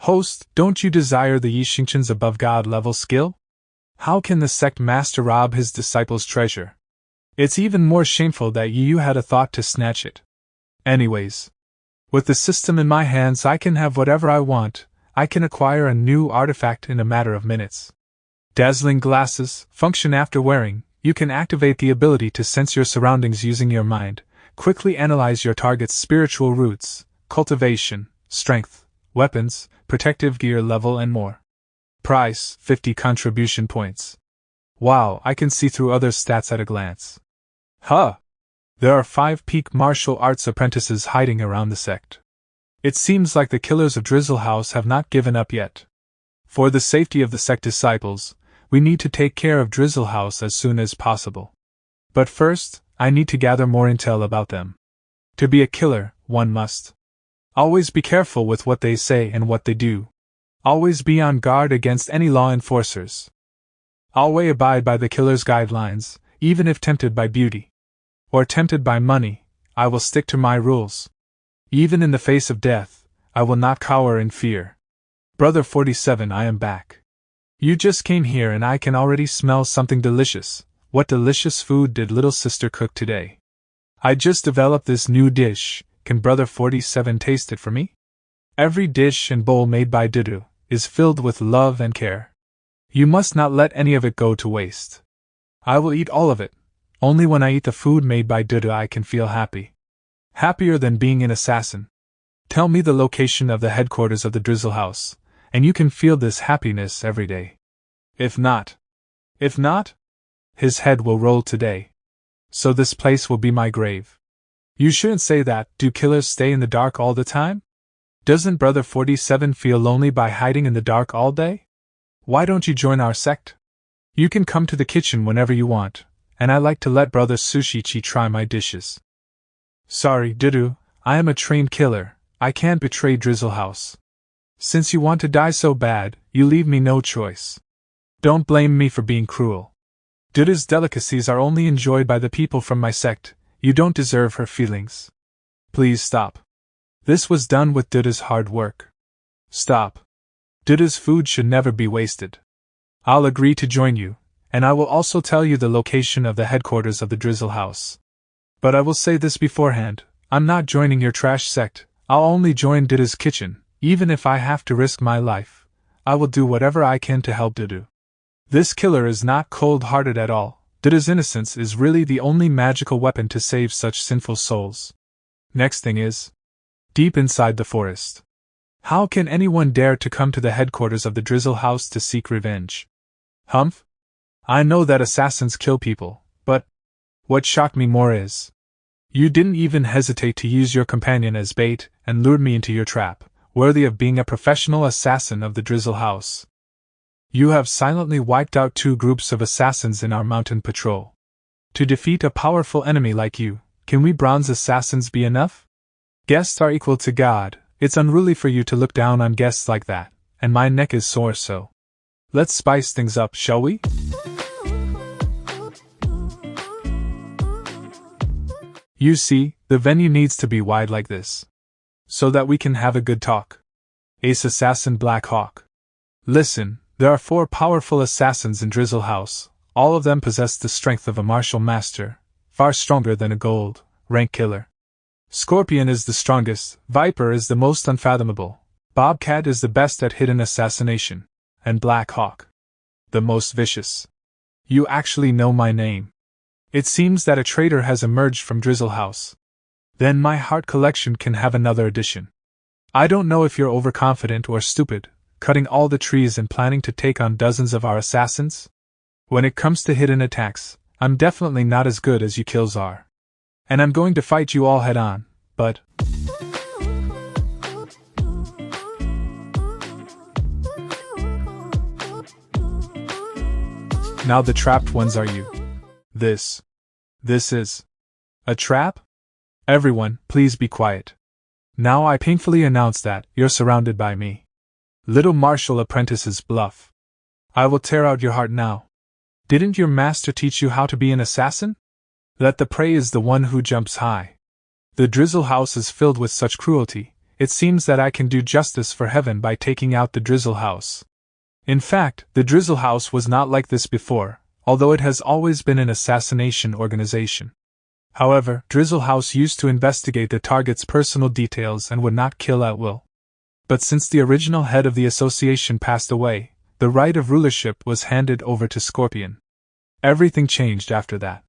Host, don't you desire the Yixingchen's above God level skill? How can the sect master rob his disciples' treasure? It's even more shameful that you had a thought to snatch it. Anyways, with the system in my hands I can have whatever I want. I can acquire a new artifact in a matter of minutes. Dazzling glasses, function after wearing. You can activate the ability to sense your surroundings using your mind, quickly analyze your target's spiritual roots, cultivation, strength, weapons, protective gear level and more. Price, 50 contribution points. Wow, I can see through other stats at a glance. Huh! There are 5 peak martial arts apprentices hiding around the sect. It seems like the killers of Drizzle House have not given up yet. For the safety of the sect disciples, we need to take care of Drizzle House as soon as possible. But first, I need to gather more intel about them. To be a killer, one must always be careful with what they say and what they do. Always be on guard against any law enforcers. Always abide by the killer's guidelines, even if tempted by beauty or tempted by money. I will stick to my rules. Even in the face of death, I will not cower in fear. Brother 47, I am back. You just came here and I can already smell something delicious. What delicious food did little sister cook today? I just developed this new dish. Can Brother 47 taste it for me? Every dish and bowl made by Didu is filled with love and care. You must not let any of it go to waste. I will eat all of it. Only when I eat the food made by Didu I can feel happy. Happier than being an assassin. Tell me the location of the headquarters of the Drizzle House, and you can feel this happiness every day. If not, his head will roll today. So this place will be my grave. You shouldn't say that. Do killers stay in the dark all the time? Doesn't Brother 47 feel lonely by hiding in the dark all day? Why don't you join our sect? You can come to the kitchen whenever you want, and I like to let Brother Sushichi try my dishes. Sorry, Didu, I am a trained killer. I can't betray Drizzle House. Since you want to die so bad, you leave me no choice. Don't blame me for being cruel. Didu's delicacies are only enjoyed by the people from my sect. You don't deserve her feelings. Please stop. This was done with Didu's hard work. Stop. Didu's food should never be wasted. I'll agree to join you, and I will also tell you the location of the headquarters of the Drizzle House. But I will say this beforehand, I'm not joining your trash sect. I'll only join Didu's kitchen, even if I have to risk my life. I will do whatever I can to help Didu. This killer is not cold-hearted at all. Didu's innocence is really the only magical weapon to save such sinful souls. Next thing is, deep inside the forest. How can anyone dare to come to the headquarters of the Drizzle House to seek revenge? Humph? I know that assassins kill people, but what shocked me more is, you didn't even hesitate to use your companion as bait and lured me into your trap, worthy of being a professional assassin of the Drizzle House. You have silently wiped out 2 groups of assassins in our mountain patrol. To defeat a powerful enemy like you, can we bronze assassins be enough? Guests are equal to God. It's unruly for you to look down on guests like that, and my neck is sore so. Let's spice things up, shall we? You see, the venue needs to be wide like this, so that we can have a good talk. Ace Assassin Black Hawk. Listen, there are 4 powerful assassins in Drizzle House. All of them possess the strength of a martial master, far stronger than a gold rank killer. Scorpion is the strongest, Viper is the most unfathomable, Bobcat is the best at hidden assassination, and Black Hawk, the most vicious. You actually know my name. It seems that a traitor has emerged from Drizzle House. Then my heart collection can have another addition. I don't know if you're overconfident or stupid, cutting all the trees and planning to take on dozens of our assassins? When it comes to hidden attacks, I'm definitely not as good as you kills are. And I'm going to fight you all head on, but... Now the trapped ones are you. This is... a trap? Everyone, please be quiet. Now I painfully announce that you're surrounded by me. Little martial apprentices bluff. I will tear out your heart now. Didn't your master teach you how to be an assassin? That the prey is the one who jumps high. The Drizzle House is filled with such cruelty, it seems that I can do justice for heaven by taking out the Drizzle House. In fact, the Drizzle House was not like this before, although it has always been an assassination organization. However, Drizzle House used to investigate the target's personal details and would not kill at will. But since the original head of the association passed away, the right of rulership was handed over to Scorpion. Everything changed after that.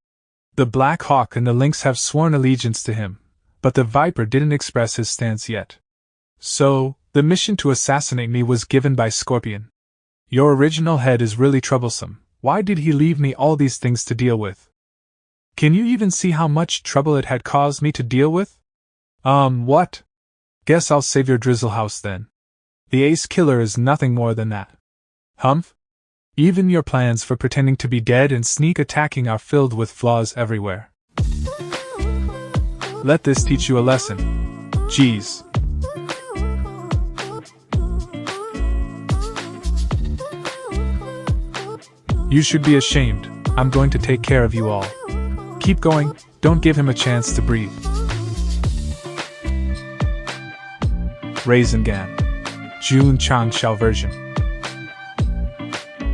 The Black Hawk and the Lynx have sworn allegiance to him, but the Viper didn't express his stance yet. So, the mission to assassinate me was given by Scorpion. Your original head is really troublesome. Why did he leave me all these things to deal with? Can you even see how much trouble it had caused me to deal with? What? Guess I'll save your Drizzle House then. The Ace Killer is nothing more than that. Humph? Even your plans for pretending to be dead and sneak attacking are filled with flaws everywhere. Let this teach you a lesson. Jeez. You should be ashamed. I'm going to take care of you all. Keep going, don't give him a chance to breathe. Raisingan. June ChangXiao version.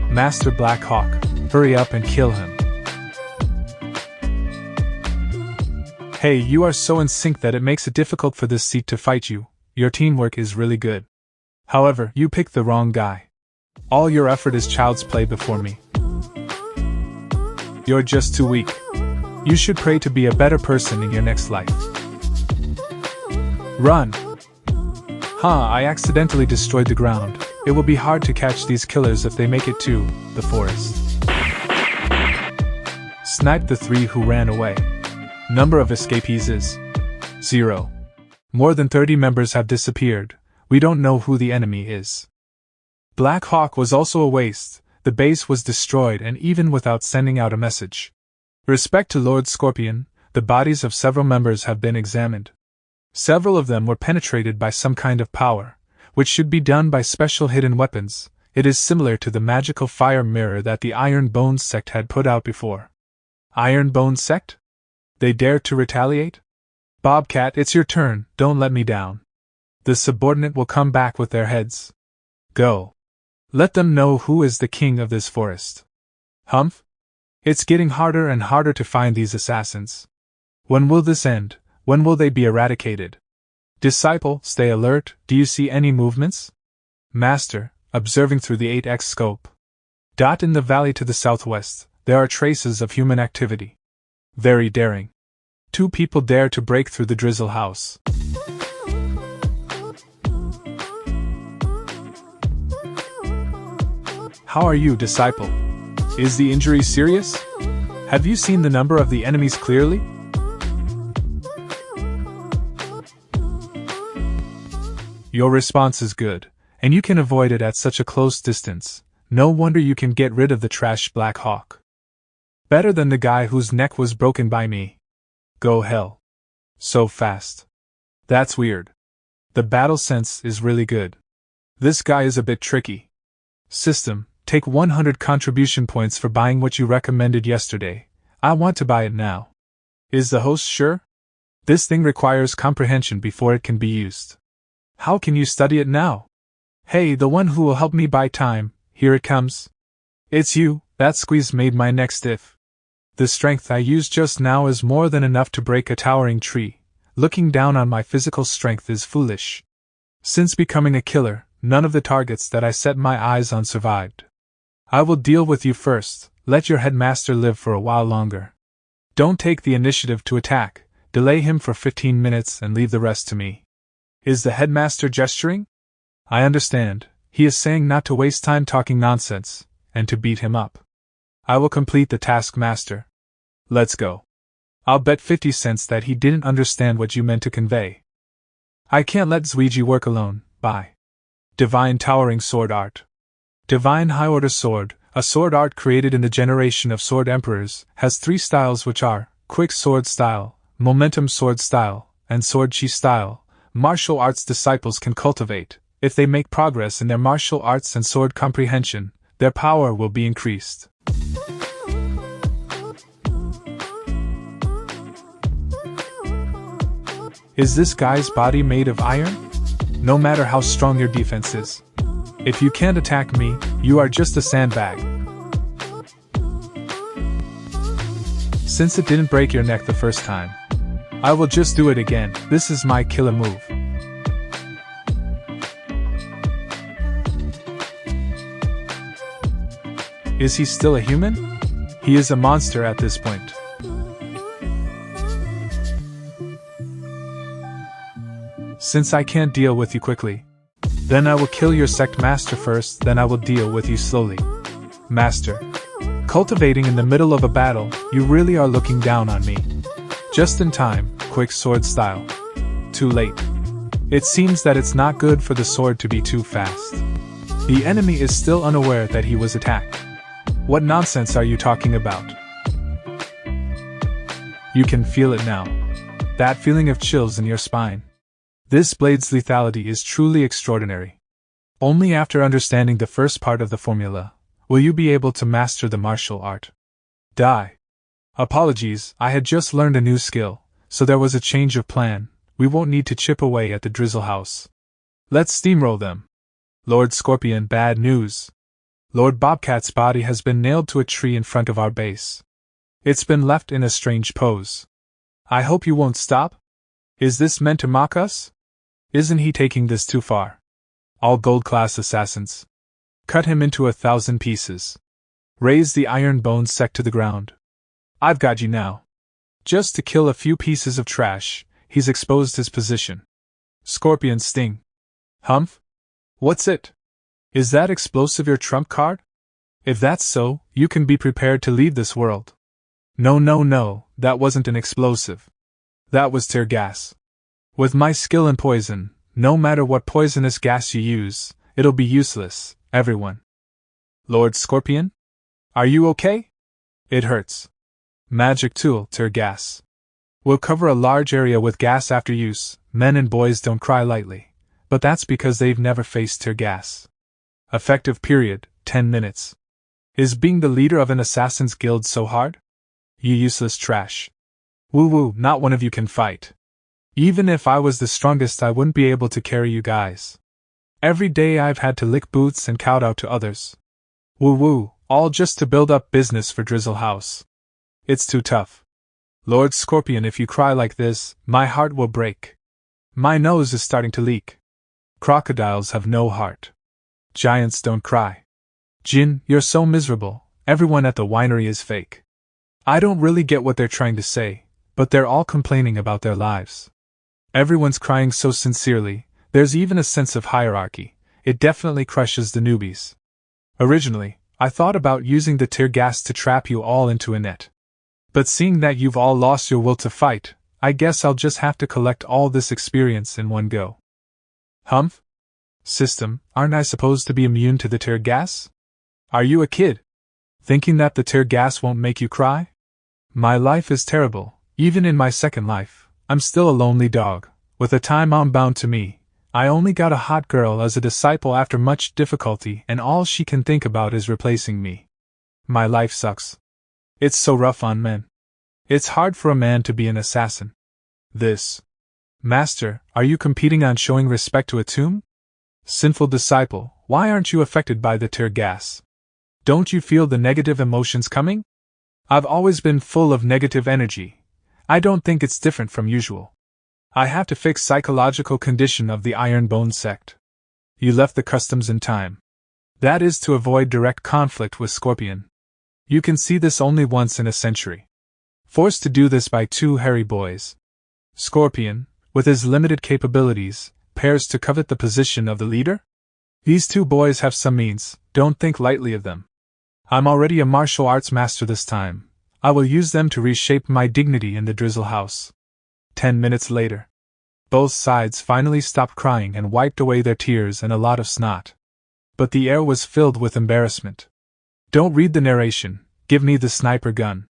Master Black Hawk, hurry up and kill him. Hey, you are so in sync that it makes it difficult for this seat to fight you. Your teamwork is really good. However, you picked the wrong guy. All your effort is child's play before me. You're just too weak. You should pray to be a better person in your next life. Run! I accidentally destroyed the ground. It will be hard to catch these killers if they make it to the forest. Snipe the 3 who ran away. Number of escapees is 0. More than 30 members have disappeared. We don't know who the enemy is. Black Hawk was also a waste. The base was destroyed, and even without sending out a message. Respect to Lord Scorpion, the bodies of several members have been examined. Several of them were penetrated by some kind of power, which should be done by special hidden weapons. It is similar to the magical fire mirror that the Iron Bones sect had put out before. Iron Bones sect? They dared to retaliate? Bobcat, it's your turn, don't let me down. The subordinate will come back with their heads. Go. Let them know who is the king of this forest. Humph? It's getting harder and harder to find these assassins. When will this end? When will they be eradicated? Disciple, stay alert, do you see any movements? Master, observing through the 8x scope. In the valley to the southwest, there are traces of human activity. Very daring. 2 people dare to break through the Drizzle House. How are you, disciple? Is the injury serious? Have you seen the number of the enemies clearly? Your response is good, and you can avoid it at such a close distance. No wonder you can get rid of the trash Black Hawk. Better than the guy whose neck was broken by me. Go hell. So fast. That's weird. The battle sense is really good. This guy is a bit tricky. System, take 100 contribution points for buying what you recommended yesterday. I want to buy it now. Is the host sure? This thing requires comprehension before it can be used. How can you study it now? Hey, the one who will help me buy time, here it comes. It's you, that squeeze made my neck stiff. The strength I used just now is more than enough to break a towering tree. Looking down on my physical strength is foolish. Since becoming a killer, none of the targets that I set my eyes on survived. I will deal with you first, let your headmaster live for a while longer. Don't take the initiative to attack, delay him for 15 minutes and leave the rest to me. Is the headmaster gesturing? I understand, he is saying not to waste time talking nonsense, and to beat him up. I will complete the task, master. Let's go. I'll bet 50 cents that he didn't understand what you meant to convey. I can't let Zuiji work alone, bye. Divine Towering Sword Art. Divine High Order Sword, a sword art created in the generation of sword emperors, has 3 styles which are Quick Sword Style, Momentum Sword Style, and Sword Chi Style. Martial arts disciples can cultivate. If they make progress in their martial arts and sword comprehension, their power will be increased. Is this guy's body made of iron? no matter how strong your defense is. If you can't attack me, you are just a sandbag. Since it didn't break your neck the first time, I will just do it again. This is my killer move. Is he still a human? He is a monster at this point. Since I can't deal with you quickly, then I will kill your sect master first, then I will deal with you slowly. Master. Cultivating in the middle of a battle, you really are looking down on me. Just in time, quick sword style. Too late. It seems that it's not good for the sword to be too fast. The enemy is still unaware that he was attacked. What nonsense are you talking about? You can feel it now. That feeling of chills in your spine. This blade's lethality is truly extraordinary. Only after understanding the first part of the formula will you be able to master the martial art. Die. Apologies, I had just learned a new skill, so there was a change of plan. We won't need to chip away at the drizzle house. Let's steamroll them. Lord Scorpion, bad news. Lord Bobcat's body has been nailed to a tree in front of our base. It's been left in a strange pose. I hope you won't stop. Is this meant to mock us? Isn't he taking this too far? All gold-class assassins. Cut him into 1,000 pieces. Raise the iron bone sect to the ground. I've got you now. Just to kill a few pieces of trash, he's exposed his position. Scorpion sting. Humph? What's it? Is that explosive your trump card? If that's so, you can be prepared to leave this world. No, that wasn't an explosive. That was tear gas. With my skill in poison, no matter what poisonous gas you use, it'll be useless, everyone. Lord Scorpion? Are you okay? It hurts. Magic tool, tear gas. We'll cover a large area with gas after use. Men and boys don't cry lightly, but that's because they've never faced tear gas. Effective period, 10 minutes. Is being the leader of an assassin's guild so hard? You useless trash. Woo, not one of you can fight. Even if I was the strongest, I wouldn't be able to carry you guys. Every day I've had to lick boots and kowtow to others. Woo, all just to build up business for Drizzle House. It's too tough. Lord Scorpion, if you cry like this, my heart will break. My nose is starting to leak. Crocodiles have no heart. Giants don't cry. Jin, you're so miserable. Everyone at the winery is fake. I don't really get what they're trying to say, but they're all complaining about their lives. Everyone's crying so sincerely, there's even a sense of hierarchy. It definitely crushes the newbies. Originally, I thought about using the tear gas to trap you all into a net. But seeing that you've all lost your will to fight, I guess I'll just have to collect all this experience in one go. Humph? System, aren't I supposed to be immune to the tear gas? Are you a kid? Thinking that the tear gas won't make you cry? My life is terrible. Even in my second life, I'm still a lonely dog, with a time bound to me. I only got a hot girl as a disciple after much difficulty, and all she can think about is replacing me. My life sucks. It's so rough on men. It's hard for a man to be an assassin. This. Master, are you competing on showing respect to a tomb? Sinful disciple, why aren't you affected by the tear gas? Don't you feel the negative emotions coming? I've always been full of negative energy. I don't think it's different from usual. I have to fix psychological condition of the Iron Bone sect. You left the customs in time. That is to avoid direct conflict with Scorpion. You can see this only once in a century. Forced to do this by two hairy boys. Scorpion, with his limited capabilities, pairs to covet the position of the leader? These two boys have some means, don't think lightly of them. I'm already a martial arts master this time. I will use them to reshape my dignity in the Drizzle House. 10 minutes later. Both sides finally stopped crying and wiped away their tears and a lot of snot. But the air was filled with embarrassment. Don't read the narration, give me the sniper gun.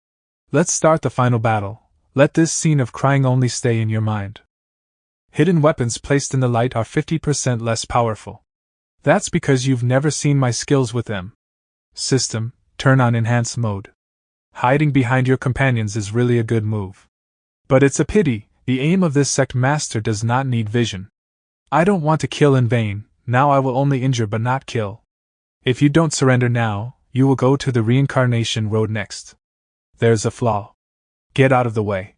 Let's start the final battle. Let this scene of crying only stay in your mind. Hidden weapons placed in the light are 50% less powerful. That's because you've never seen my skills with them. System, turn on enhance mode. Hiding behind your companions is really a good move. But it's a pity, the aim of this sect master does not need vision. I don't want to kill in vain, now I will only injure but not kill. If you don't surrender now, you will go to the reincarnation road next. There's a flaw. Get out of the way.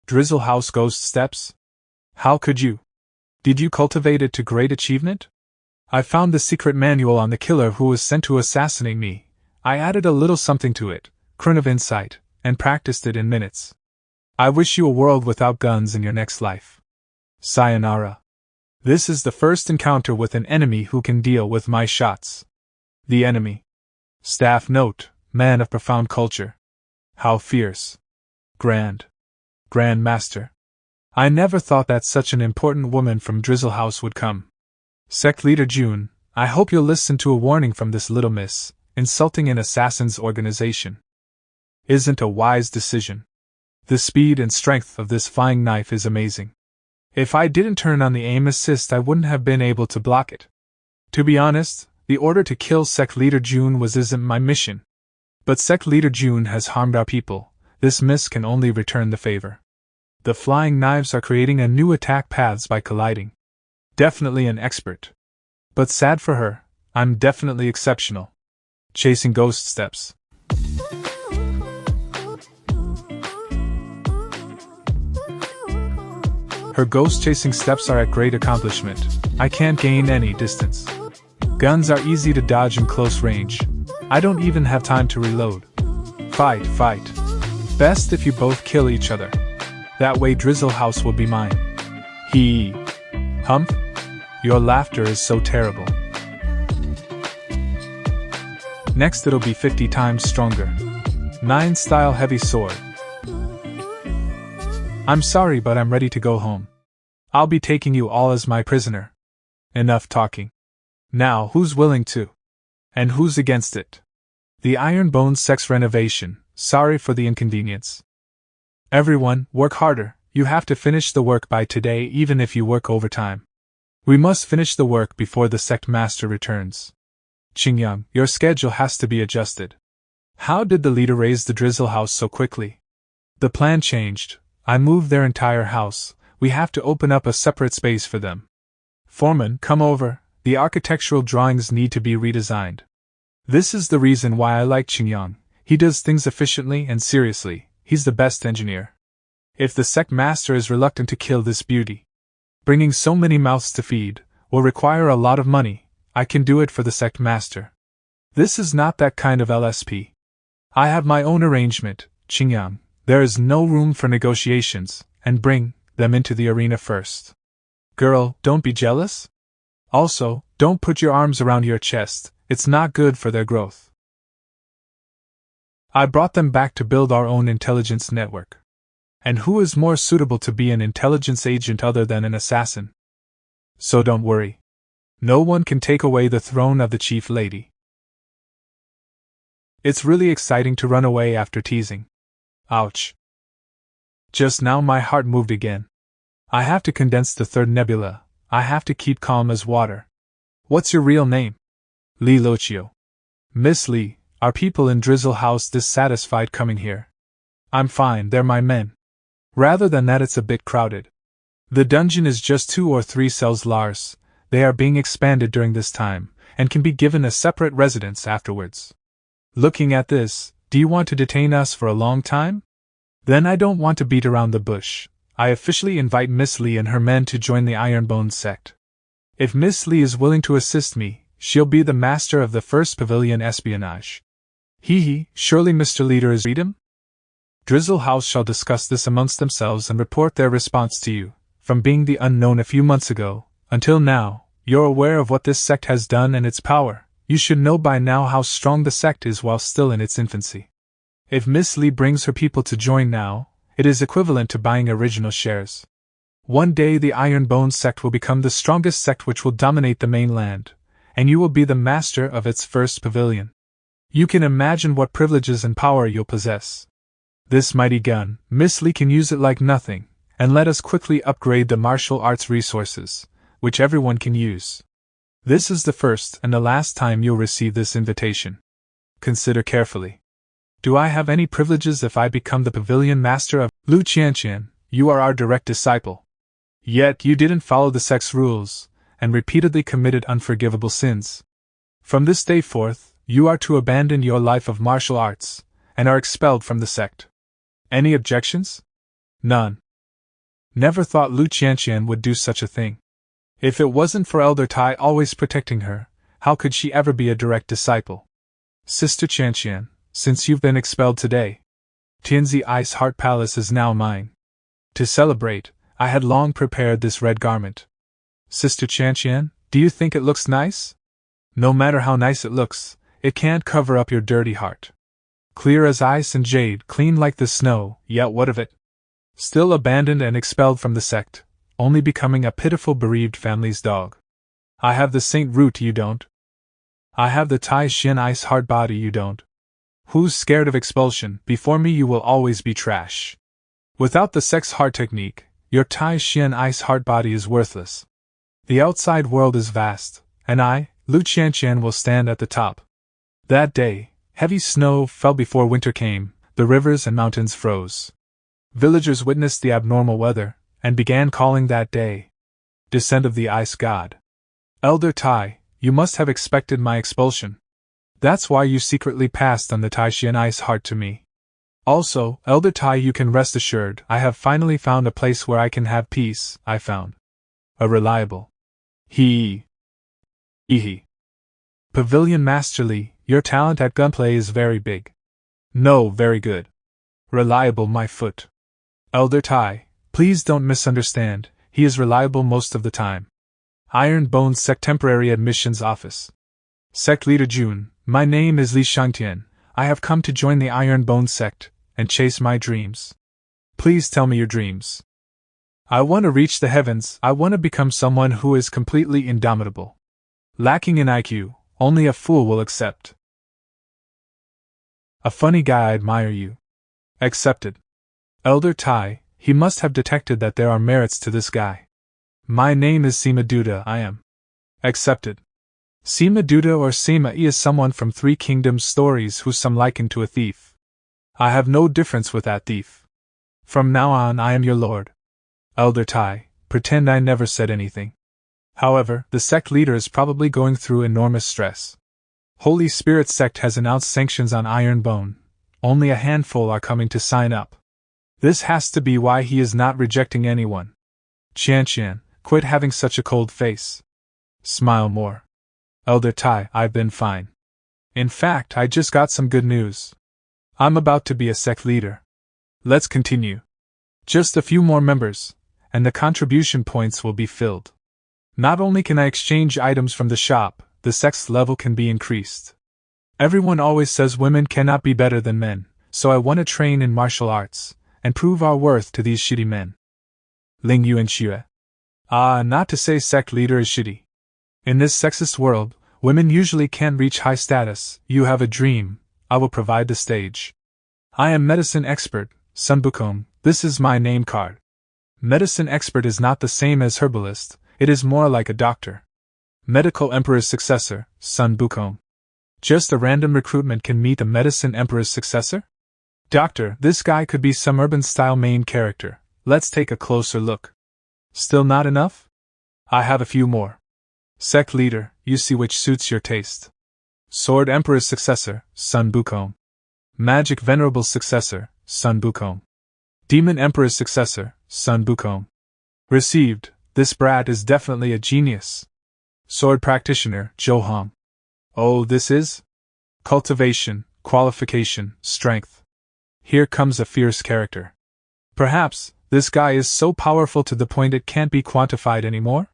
Drizzle House Ghost Steps? How could you? Did you cultivate it to great achievement? I found the secret manual on the killer who was sent to assassinate me. I added a little something to it, kernel of insight, and practiced it in minutes. I wish you a world without guns in your next life. Sayonara. This is the first encounter with an enemy who can deal with my shots. The enemy. Staff note, man of profound culture. How fierce. Grand. Grand Master. I never thought that such an important woman from Drizzle House would come. Sect Leader June, I hope you'll listen to a warning from this little miss, insulting an assassin's organization. Isn't a wise decision. The speed and strength of this flying knife is amazing. If I didn't turn on the aim assist, I wouldn't have been able to block it. To be honest, the order to kill Sect Leader June isn't my mission. But Sect Leader June has harmed our people. This miss can only return the favor. The flying knives are creating a new attack paths by colliding. Definitely an expert. But sad for her, I'm definitely exceptional. Chasing ghost steps. Her ghost-chasing steps are at great accomplishment. I can't gain any distance. Guns are easy to dodge in close range. I don't even have time to reload. Fight, fight. Best if you both kill each other. That way Drizzle House will be mine. Hee. Humph? Your laughter is so terrible. Next it'll be 50 times stronger. 9 style heavy sword. I'm sorry, but I'm ready to go home. I'll be taking you all as my prisoner. Enough talking. Now, who's willing to? And who's against it? The Iron Bones Sex Renovation, sorry for the inconvenience. Everyone, work harder, you have to finish the work by today even if you work overtime. We must finish the work before the sect master returns. Qingyang, your schedule has to be adjusted. How did the leader raise the Drizzle House so quickly? The plan changed. I moved their entire house. We have to open up a separate space for them. Foreman, come over. The architectural drawings need to be redesigned. This is the reason why I like Qingyang. He does things efficiently and seriously. He's the best engineer. If the sect master is reluctant to kill this beauty, bringing so many mouths to feed will require a lot of money. I can do it for the sect master. This is not that kind of LSP. I have my own arrangement, Qingyang. There is no room for negotiations, and bring them into the arena first. Girl, don't be jealous. Also, don't put your arms around your chest, it's not good for their growth. I brought them back to build our own intelligence network. And who is more suitable to be an intelligence agent other than an assassin? So don't worry. No one can take away the throne of the chief lady. It's really exciting to run away after teasing. Ouch. Just now my heart moved again. I have to condense the third nebula. I have to keep calm as water. What's your real name? Li Lochio. Miss Li, are people in Drizzle House dissatisfied coming here? I'm fine, they're my men. Rather than that, it's a bit crowded. The dungeon is just 2 or 3 cells large. They are being expanded during this time, and can be given a separate residence afterwards. Looking at this, do you want to detain us for a long time? Then I don't want to beat around the bush. I officially invite Miss Li and her men to join the Iron Bones sect. If Miss Li is willing to assist me, she'll be the master of the first pavilion espionage. Hee, surely Mr. Leader is freedom? Drizzle House shall discuss this amongst themselves and report their response to you. From being the unknown a few months ago, until now, you're aware of what this sect has done and its power. You should know by now how strong the sect is while still in its infancy. If Miss Li brings her people to join now, it is equivalent to buying original shares. One day the Iron Bones sect will become the strongest sect which will dominate the mainland, and you will be the master of its first pavilion. You can imagine what privileges and power you'll possess. This mighty gun, Miss Li can use it like nothing, and let us quickly upgrade the martial arts resources, which everyone can use. This is the first and the last time you'll receive this invitation. Consider carefully. Do I have any privileges if I become the pavilion master of Lu Qianqian? You are our direct disciple. Yet you didn't follow the sect's rules, and repeatedly committed unforgivable sins. From this day forth, you are to abandon your life of martial arts, and are expelled from the sect. Any objections? None. Never thought Lu Qianqian would do such a thing. If it wasn't for Elder Tai always protecting her, how could she ever be a direct disciple? Sister Qianqian, since you've been expelled today, Tianzi Ice Heart Palace is now mine. To celebrate, I had long prepared this red garment. Sister Qianqian, do you think it looks nice? No matter how nice it looks, it can't cover up your dirty heart. Clear as ice and jade, clean like the snow, yet what of it? Still abandoned and expelled from the sect, only becoming a pitiful bereaved family's dog. I have the saint root, you don't. I have the Tai Shin Ice Heart body, you don't. Who's scared of expulsion? Before me you will always be trash. Without the sect's heart technique, your Tai Shin Ice Heart body is worthless. The outside world is vast, and I, Lu Qianqian, will stand at the top. That day, heavy snow fell before winter came, the rivers and mountains froze. Villagers witnessed the abnormal weather, and began calling that day Descent of the Ice God. Elder Tai, you must have expected my expulsion. That's why you secretly passed on the Taishian Ice Heart to me. Also, Elder Tai, you can rest assured, I have finally found a place where I can have peace. I found a reliable Pavilion Master Li, your talent at gunplay is very big. No, very good. Reliable, my foot. Elder Tai, please don't misunderstand, he is reliable most of the time. Iron Bones Sect Temporary Admissions Office. Sect Leader Jun, my name is Li Shangtian. I have come to join the Iron Bones Sect, and chase my dreams. Please tell me your dreams. I want to reach the heavens, I want to become someone who is completely indomitable. Lacking in IQ, only a fool will accept. A funny guy, I admire you. Accepted. Elder Tai, he must have detected that there are merits to this guy. My name is Sima Duda, I am. Accepted. Sima Duda or Sima is someone from Three Kingdoms stories who some liken to a thief. I have no difference with that thief. From now on I am your lord. Elder Tai, pretend I never said anything. However, the sect leader is probably going through enormous stress. Holy Spirit sect has announced sanctions on Iron Bone. Only a handful are coming to sign up. This has to be why he is not rejecting anyone. Qianqian, quit having such a cold face. Smile more. Elder Tai, I've been fine. In fact, I just got some good news. I'm about to be a sect leader. Let's continue. Just a few more members, and the contribution points will be filled. Not only can I exchange items from the shop, the sect's level can be increased. Everyone always says women cannot be better than men, so I want to train in martial arts, and prove our worth to these shitty men. Ling Yuan Xue. Not to say sect leader is shitty. In this sexist world, women usually can't reach high status. You have a dream, I will provide the stage. I am medicine expert, Sun Bukong, this is my name card. Medicine expert is not the same as herbalist, it is more like a doctor. Medical Emperor's successor, Sun Bukong. Just a random recruitment can meet the Medicine Emperor's successor? Doctor, this guy could be some urban-style main character. Let's take a closer look. Still not enough? I have a few more. Sect leader, you see which suits your taste. Sword Emperor's successor, Sun Bukong. Magic Venerable's successor, Sun Bukong. Demon Emperor's successor, Sun Bukong. Received, this brat is definitely a genius. Sword Practitioner, Zhou Hong. Oh, this is? Cultivation, qualification, strength. Here comes a fierce character. Perhaps, this guy is so powerful to the point it can't be quantified anymore?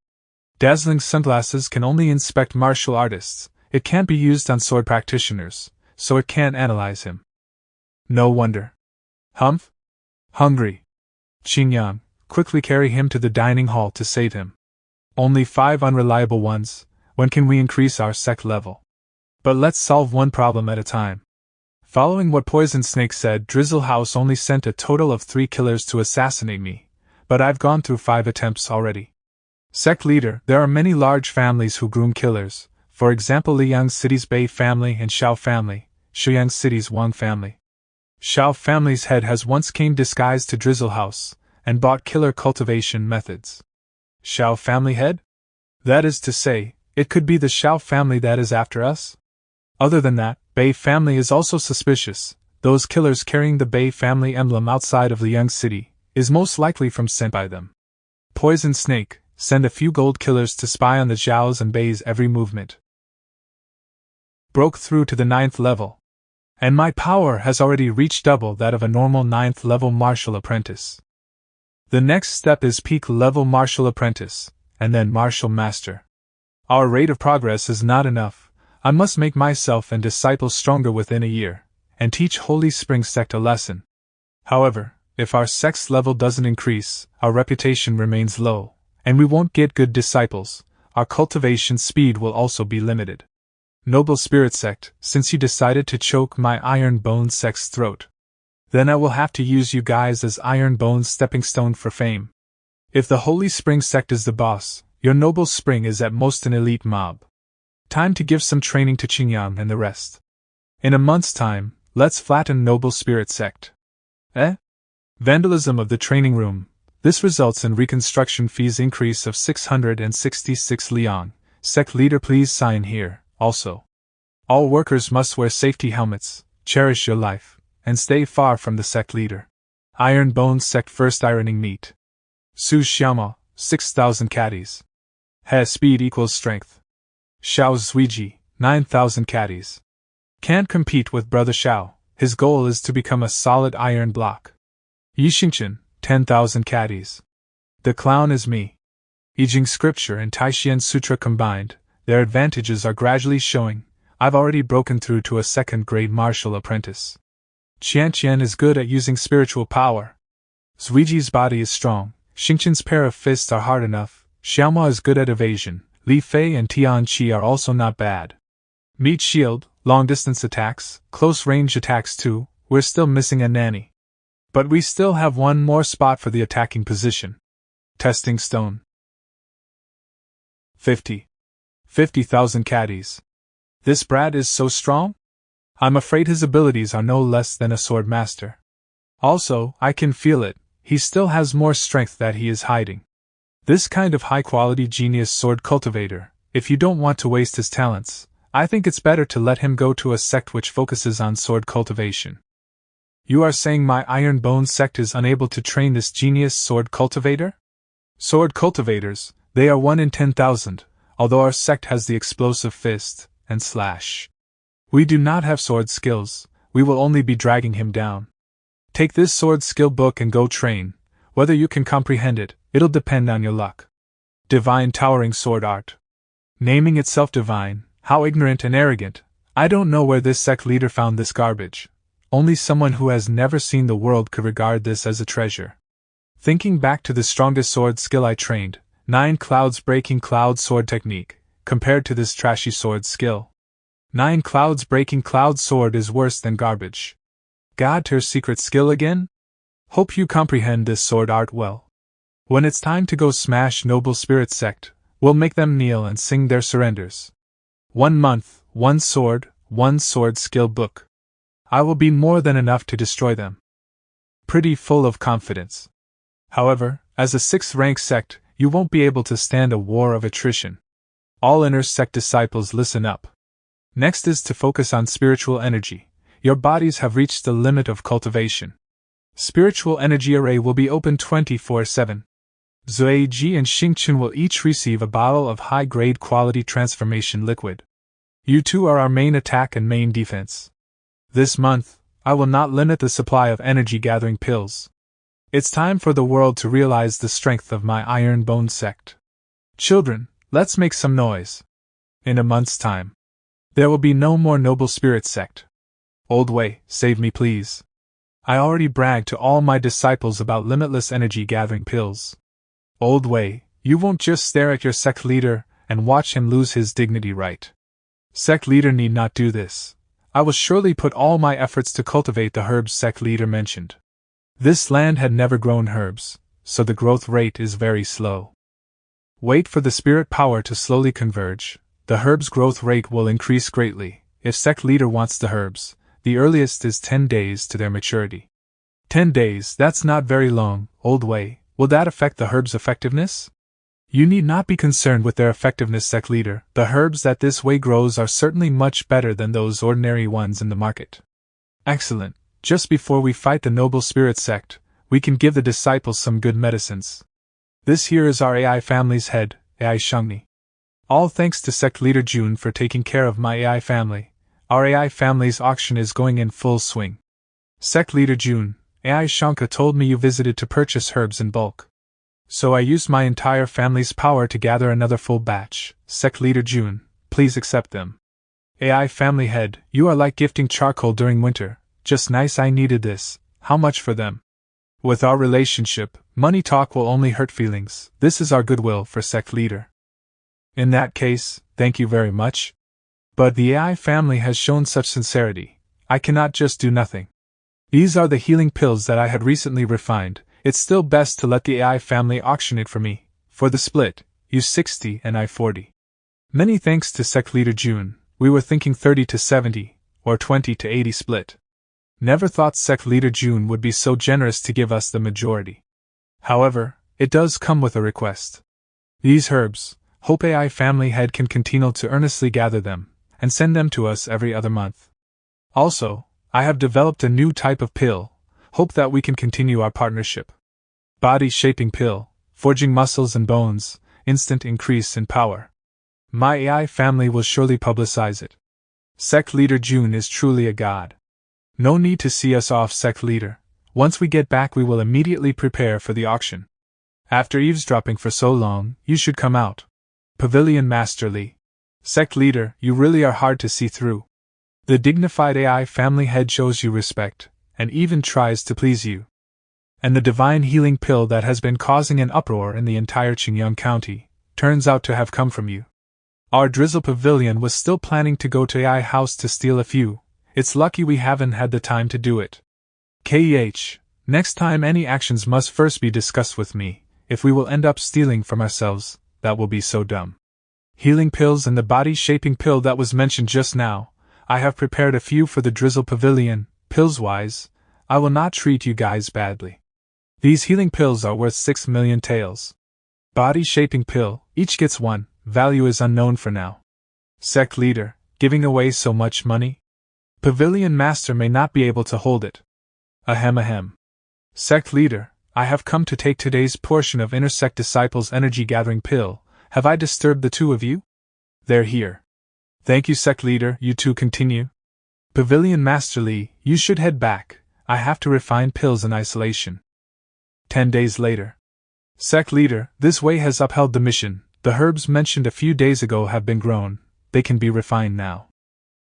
Dazzling sunglasses can only inspect martial artists, it can't be used on sword practitioners, so it can't analyze him. No wonder. Humph? Hungry. Qingyang, quickly carry him to the dining hall to save him. Only 5 unreliable ones, when can we increase our sect level? But let's solve one problem at a time. Following what Poison Snake said, Drizzle House only sent a total of 3 killers to assassinate me, but I've gone through 5 attempts already. Sect leader, there are many large families who groom killers, for example Liang City's Bei family and Xiao family, Shuyang City's Wang family. Xiao family's head has once came disguised to Drizzle House, and bought killer cultivation methods. Xiao family head? That is to say, it could be the Xiao family that is after us? Other than that, Bei family is also suspicious. Those killers carrying the Bei family emblem outside of Liang City is most likely from sent by them. Poison Snake, send a few gold killers to spy on the Zhao's and Bei's every movement. Broke through to the 9th level. And my power has already reached double that of a normal 9th level martial apprentice. The next step is peak level martial apprentice, and then martial master. Our rate of progress is not enough. I must make myself and disciples stronger within a year, and teach Holy Spring Sect a lesson. However, if our sect's level doesn't increase, our reputation remains low, and we won't get good disciples. Our cultivation speed will also be limited. Noble Spirit Sect, since you decided to choke my Iron Bone Sect's throat, then I will have to use you guys as Iron Bone's stepping stone for fame. If the Holy Spring Sect is the boss, your Noble Spring is at most an elite mob. Time to give some training to ChangXiao and the rest. In a month's time, let's flatten Noble Spirit Sect. Vandalism of the training room. This results in reconstruction fees increase of 666 liang. Sect leader, please sign here. Also, all workers must wear safety helmets, cherish your life, and stay far from the sect leader. Iron Bone Sect first ironing meat. Su Xiaoma, 6,000 caddies. He speed equals strength. Xiao Zuiji, 9,000 caddies. Can't compete with Brother Xiao, his goal is to become a solid iron block. Yi Xingchen, 10,000 caddies. The clown is me. Yijing Scripture and Taishian Sutra combined, their advantages are gradually showing. I've already broken through to a second-grade martial apprentice. Qianqian is good at using spiritual power. Zuiji's body is strong. Xingchen's pair of fists are hard enough. Xiaoma is good at evasion. Li Fei and Tian Qi are also not bad. Meat shield, long-distance attacks, close-range attacks too. We're still missing a nanny. But we still have one more spot for the attacking position. Testing stone. 50,000 caddies. This brat is so strong? I'm afraid his abilities are no less than a sword master. Also, I can feel it, he still has more strength that he is hiding. This kind of high-quality genius sword cultivator, if you don't want to waste his talents, I think it's better to let him go to a sect which focuses on sword cultivation. You are saying my Iron Bone Sect is unable to train this genius sword cultivator? Sword cultivators, they are 1 in 10,000, although our sect has the explosive fist and slash. We do not have sword skills, we will only be dragging him down. Take this sword skill book and go train. Whether you can comprehend it, it'll depend on your luck. Divine Towering Sword Art. Naming itself divine, how ignorant and arrogant. I don't know where this sect leader found this garbage. Only someone who has never seen the world could regard this as a treasure. Thinking back to the strongest sword skill I trained, 9 clouds breaking cloud sword technique, compared to this trashy sword skill. 9 clouds breaking cloud sword is worse than garbage. God, her secret skill again? Hope you comprehend this sword art well. When it's time to go smash Noble Spirit Sect, we'll make them kneel and sing their surrenders. 1 month, 1 sword skill book. I will be more than enough to destroy them. Pretty full of confidence. However, as a 6th rank sect, you won't be able to stand a war of attrition. All inner sect disciples, listen up. Next is to focus on spiritual energy. Your bodies have reached the limit of cultivation. Spiritual energy array will be open 24/7. Zueji and Xingchen will each receive a bottle of high-grade quality transformation liquid. You two are our main attack and main defense. This month, I will not limit the supply of energy-gathering pills. It's time for the world to realize the strength of my Iron Bone Sect. Children, let's make some noise. In a month's time, there will be no more Noble Spirit Sect. Old Wei, save me please. I already bragged to all my disciples about limitless energy-gathering pills. Old Wei, you won't just stare at your sect leader and watch him lose his dignity, right? Sect leader need not do this. I will surely put all my efforts to cultivate the herbs sect leader mentioned. This land had never grown herbs, so the growth rate is very slow. Wait for the spirit power to slowly converge. The herbs' growth rate will increase greatly. If sect leader wants the herbs, the earliest is 10 days to their maturity. 10 days, that's not very long, Old Wei. Will that affect the herbs' effectiveness? You need not be concerned with their effectiveness, Sect Leader. The herbs that this way grows are certainly much better than those ordinary ones in the market. Excellent. Just before we fight the noble spirit sect, we can give the disciples some good medicines. This here is our AI family's head, AI Shangni. All thanks to Sect Leader June for taking care of my AI family. Our AI family's auction is going in full swing. Sect Leader June, AI Shanka told me you visited to purchase herbs in bulk. So I used my entire family's power to gather another full batch. Sect Leader June, please accept them. AI family head, you are like gifting charcoal during winter. Just nice, I needed this. How much for them? With our relationship, money talk will only hurt feelings. This is our goodwill for Sect Leader. In that case, thank you very much. But the AI family has shown such sincerity. I cannot just do nothing. These are the healing pills that I had recently refined. It's still best to let the AI family auction it for me. For the split, use 60 and I 40. Many thanks to Sect Leader June. We were thinking 30 to 70, or 20 to 80 split. Never thought Sect Leader June would be so generous to give us the majority. However, it does come with a request. These herbs, hope AI family head can continue to earnestly gather them, and send them to us every other month. Also, I have developed a new type of pill, hope that we can continue our partnership. Body-shaping pill, forging muscles and bones, instant increase in power. My AI family will surely publicize it. Sect Leader June is truly a god. No need to see us off, Sect Leader. Once we get back we will immediately prepare for the auction. After eavesdropping for so long, you should come out. Pavilion Master Li. Sect Leader, you really are hard to see through. The dignified AI family head shows you respect, and even tries to please you. And the divine healing pill that has been causing an uproar in the entire Qingyang County, turns out to have come from you. Our Drizzle Pavilion was still planning to go to AI House to steal a few. It's lucky we haven't had the time to do it. KEH, next time any actions must first be discussed with me. If we will end up stealing from ourselves, that will be so dumb. Healing pills and the body-shaping pill that was mentioned just now, I have prepared a few for the Drizzle Pavilion. Pills-wise, I will not treat you guys badly. These healing pills are worth 6 million taels. Body-shaping pill, each gets one, value is unknown for now. Sect Leader, giving away so much money? Pavilion Master may not be able to hold it. Ahem ahem. Sect Leader, I have come to take today's portion of Inner Sect Disciples Energy Gathering Pill. Have I disturbed the two of you? They're here. Thank you, Sect Leader, you two continue. Pavilion Master Li, you should head back. I have to refine pills in isolation. 10 days later. Sect Leader, this way has upheld the mission. The herbs mentioned a few days ago have been grown. They can be refined now.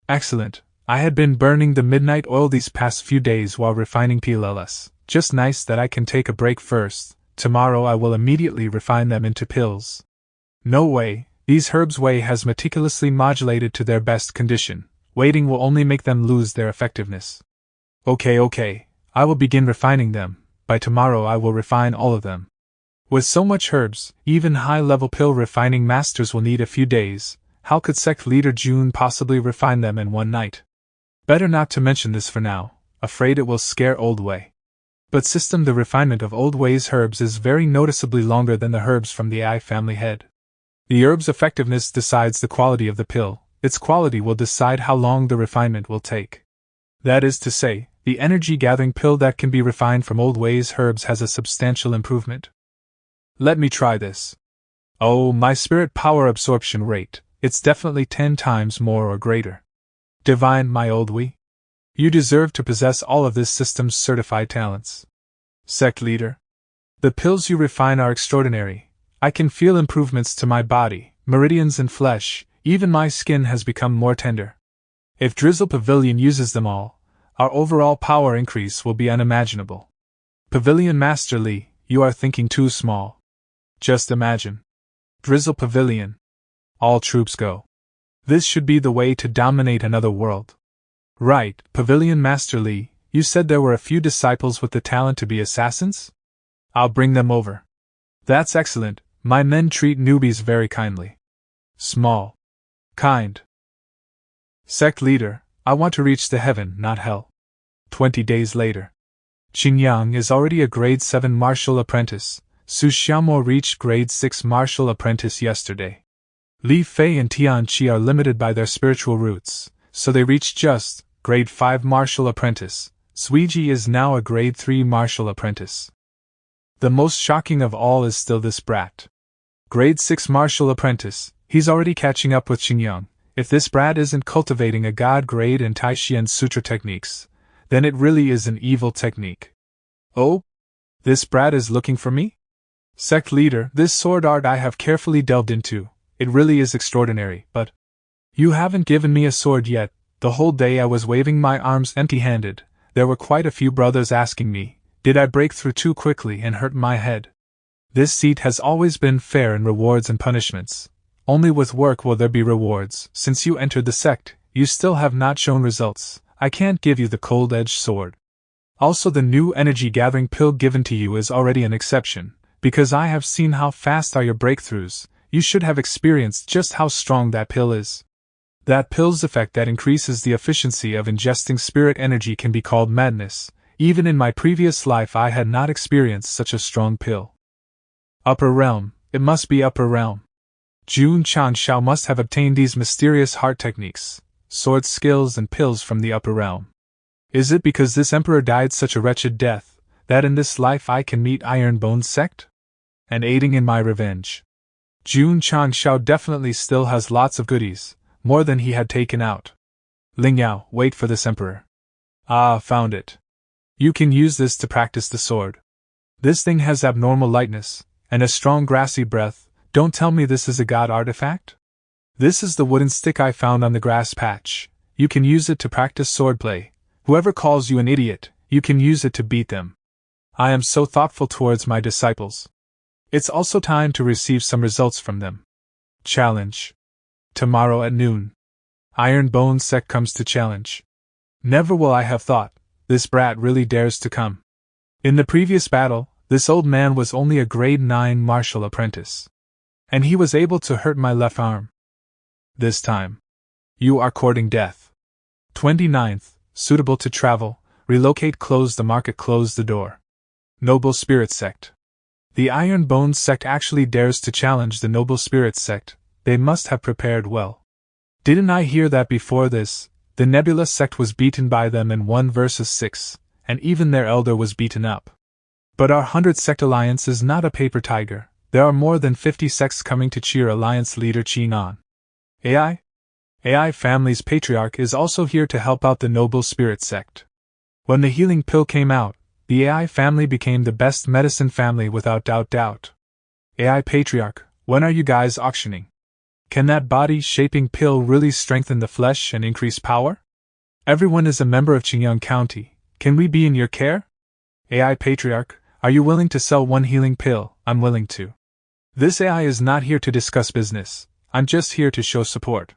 Excellent. I had been burning the midnight oil these past few days while refining PLLS. Just nice that I can take a break first. Tomorrow I will immediately refine them into pills. No way, these herbs Wei has meticulously modulated to their best condition. Waiting will only make them lose their effectiveness. Okay, I will begin refining them. By tomorrow I will refine all of them. With so much herbs, even high-level pill refining masters will need a few days. How could Sect Leader June possibly refine them in one night? Better not to mention this for now, afraid it will scare Old Wei. But the refinement of Old Wei's herbs is very noticeably longer than the herbs from the AI family head. The herb's effectiveness decides the quality of the pill, its quality will decide how long the refinement will take. That is to say, the energy-gathering pill that can be refined from Old Wei's herbs has a substantial improvement. Let me try this. Oh, my spirit power absorption rate, it's definitely 10 times more or greater. Divine, my Old Wei. You deserve to possess all of this system's certified talents. Sect Leader. The pills you refine are extraordinary. I can feel improvements to my body, meridians and flesh, even my skin has become more tender. If Drizzle Pavilion uses them all, our overall power increase will be unimaginable. Pavilion Master Li, you are thinking too small. Just imagine. Drizzle Pavilion. All troops go. This should be the way to dominate another world. Right, Pavilion Master Li, you said there were a few disciples with the talent to be assassins? I'll bring them over. That's excellent, my men treat newbies very kindly. Small. Kind. Sect Leader, I want to reach the heaven, not hell. 20 days later. Qingyang is already a grade 7 martial apprentice. Su Xiaomo reached grade 6 martial apprentice yesterday. Li Fei and Tian Qi are limited by their spiritual roots, so they reached just grade 5 martial apprentice. Suiji is now a grade 3 martial apprentice. The most shocking of all is still this brat. Grade 6 martial apprentice, he's already catching up with Xingyang. If this brat isn't cultivating a god grade in Taishian Sutra techniques, then it really is an evil technique. Oh? This brat is looking for me? Sect leader, this sword art I have carefully delved into. It really is extraordinary, but you haven't given me a sword yet. The whole day I was waving my arms empty-handed. There were quite a few brothers asking me, did I break through too quickly and hurt my head? This seat has always been fair in rewards and punishments. Only with work will there be rewards. Since you entered the sect, you still have not shown results. I can't give you the cold-edged sword. Also, the new energy-gathering pill given to you is already an exception, because I have seen how fast are your breakthroughs. You should have experienced just how strong that pill is. That pill's effect that increases the efficiency of ingesting spirit energy can be called madness. Even in my previous life I had not experienced such a strong pill. Upper realm, it must be upper realm. Jun ChangXiao must have obtained these mysterious heart techniques, sword skills and pills from the upper realm. Is it because this emperor died such a wretched death, that in this life I can meet Iron Bone sect? And aiding in my revenge. Jun ChangXiao definitely still has lots of goodies, more than he had taken out. Lingyao, wait for this emperor. Ah, found it. You can use this to practice the sword. This thing has abnormal lightness, and a strong grassy breath. Don't tell me this is a god artifact? This is the wooden stick I found on the grass patch. You can use it to practice swordplay. Whoever calls you an idiot, you can use it to beat them. I am so thoughtful towards my disciples. It's also time to receive some results from them. Challenge. Tomorrow at noon. Iron Bone sect comes to challenge. Never will I have thought, this brat really dares to come. In the previous battle, this old man was only a grade 9 martial apprentice. And he was able to hurt my left arm. This time. You are courting death. 29th, suitable to travel, relocate, close the market, close the door. Noble Spirit Sect. The Iron Bone sect actually dares to challenge the Noble Spirit Sect. They must have prepared well. Didn't I hear that before this, the Nebula sect was beaten by them in 1 versus 6, and even their elder was beaten up. But our 100 sect alliance is not a paper tiger. There are more than 50 sects coming to cheer alliance leader Qin on. AI family's patriarch is also here to help out the Noble Spirit sect. When the healing pill came out, the AI family became the best medicine family without doubt. AI patriarch, when are you guys auctioning? Can that body-shaping pill really strengthen the flesh and increase power? Everyone is a member of Qingyang County. Can we be in your care? AI Patriarch, are you willing to sell 1 healing pill? I'm willing to. This AI is not here to discuss business. I'm just here to show support.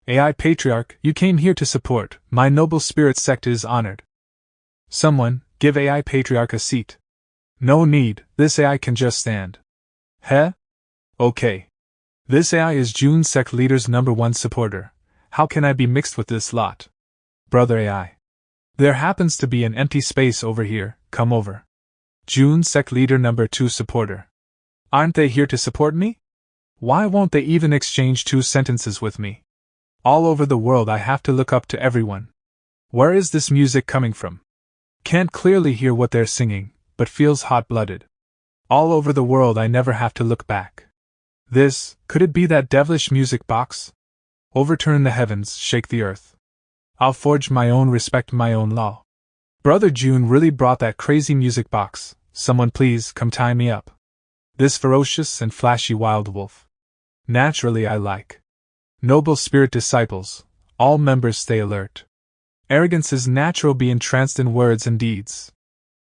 AI Patriarch, you came here to support. My Noble Spirit sect is honored. Someone, give AI Patriarch a seat. No need, this AI can just stand. Heh? Okay. This AI is Jun sect leader's #1 supporter. How can I be mixed with this lot? Brother AI. There happens to be an empty space over here, come over. Jun sect leader #2 supporter. Aren't they here to support me? Why won't they even exchange 2 sentences with me? All over the world I have to look up to everyone. Where is this music coming from? Can't clearly hear what they're singing, but feels hot-blooded. All over the world I never have to look back. Could it be that devilish music box? Overturn the heavens, shake the earth. I'll forge my own respect, my own law. Brother June really brought that crazy music box. Someone please come tie me up. This ferocious and flashy wild wolf. Naturally I like. Noble spirit disciples, all members stay alert. Arrogance is natural, be entranced in words and deeds.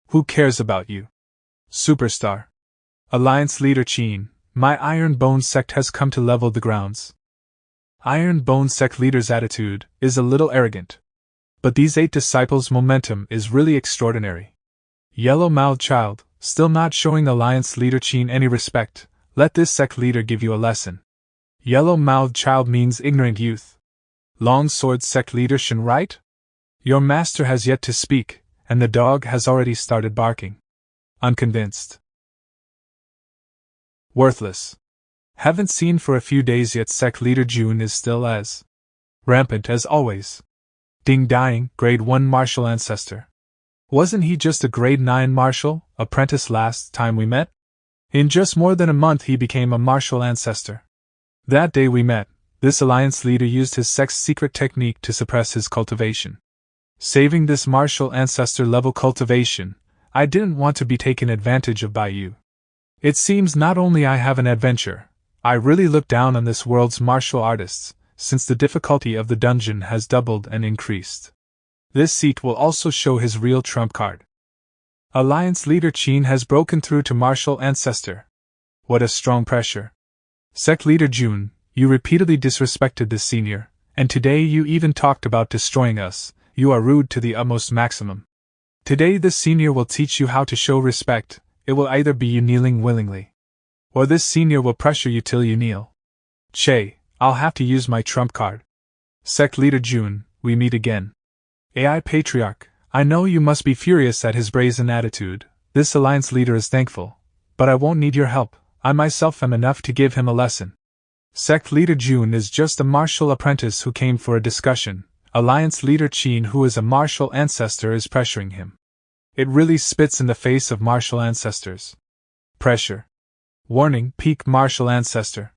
Who cares about you? Superstar. Alliance leader Qin. My Iron Bone sect has come to level the grounds. Iron Bone sect leader's attitude is a little arrogant. But these 8 disciples' momentum is really extraordinary. Yellow-mouthed child, still not showing Alliance leader Qin any respect, let this sect leader give you a lesson. Yellow-mouthed child means ignorant youth. Long sword sect leader Shin, right? Your master has yet to speak, and the dog has already started barking. Unconvinced. Worthless. Haven't seen for a few days yet. Sect Leader June is still as rampant as always. Ding dying, grade 1 martial ancestor. Wasn't he just a grade 9 martial apprentice last time we met? In just more than a month he became a martial ancestor. That day we met, this alliance leader used his sect's secret technique to suppress his cultivation. Saving this martial ancestor level cultivation, I didn't want to be taken advantage of by you. It seems not only I have an adventure, I really look down on this world's martial artists, since the difficulty of the dungeon has doubled and increased. This seat will also show his real trump card. Alliance leader Qin has broken through to martial ancestor. What a strong pressure. Sect leader June, you repeatedly disrespected this senior, and today you even talked about destroying us. You are rude to the utmost maximum. Today this senior will teach you how to show respect. It will either be you kneeling willingly, or this senior will pressure you till you kneel. Che, I'll have to use my trump card. Sect leader June, we meet again. AI Patriarch, I know you must be furious at his brazen attitude. This alliance leader is thankful, but I won't need your help. I myself am enough to give him a lesson. Sect leader June is just a martial apprentice who came for a discussion. Alliance leader Qin, who is a martial ancestor, is pressuring him. It really spits in the face of martial ancestors. Pressure. Warning, peak martial ancestor.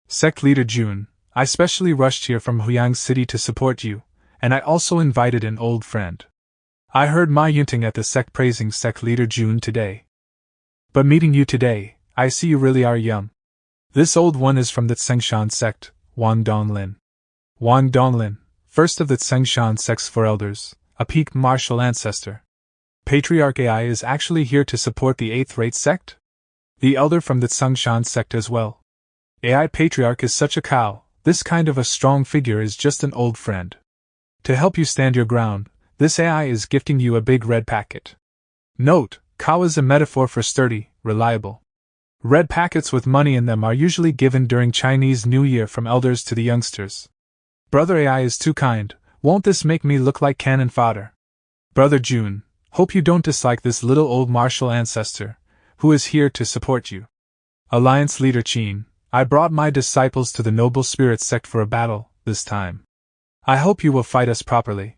Sect leader June, I specially rushed here from Huyang City to support you, and I also invited an old friend. I heard Ma Yunting at the sect praising Sect leader June today. But meeting you today, I see you really are young. This old one is from the Zhengshan sect, Wang Donglin. Wang Donglin, first of the Zhengshan sects for elders, a peak martial ancestor. Patriarch AI is actually here to support the 8th rate sect? The elder from the Zhengshan sect as well. AI Patriarch is such a cow, this kind of a strong figure is just an old friend. To help you stand your ground, this AI is gifting you a big red packet. Note, cow is a metaphor for sturdy, reliable. Red packets with money in them are usually given during Chinese New Year from elders to the youngsters. Brother AI is too kind, won't this make me look like cannon fodder? Brother June, hope you don't dislike this little old martial ancestor, who is here to support you. Alliance leader Qin, I brought my disciples to the Noble Spirit sect for a battle, this time. I hope you will fight us properly.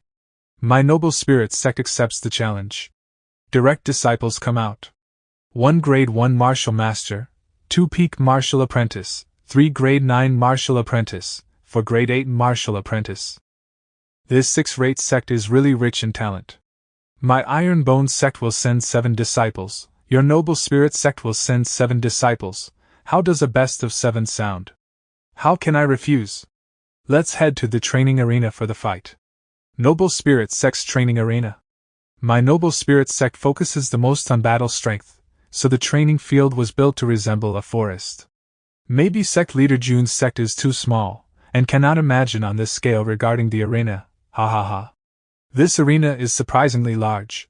My Noble Spirit sect accepts the challenge. Direct disciples come out. 1 grade 1 martial master, 2 peak martial apprentice, 3 grade 9 martial apprentice, 4 grade 8 martial apprentice. This 6th-rate sect is really rich in talent. My Iron Bone sect will send 7 disciples, your Noble Spirit sect will send 7 disciples. How does a best of 7 sound? How can I refuse? Let's head to the training arena for the fight. Noble Spirit sect's training arena. My Noble Spirit sect focuses the most on battle strength, so the training field was built to resemble a forest. Maybe Sect leader June's sect is too small, and cannot imagine on this scale regarding the arena, ha ha ha. This arena is surprisingly large.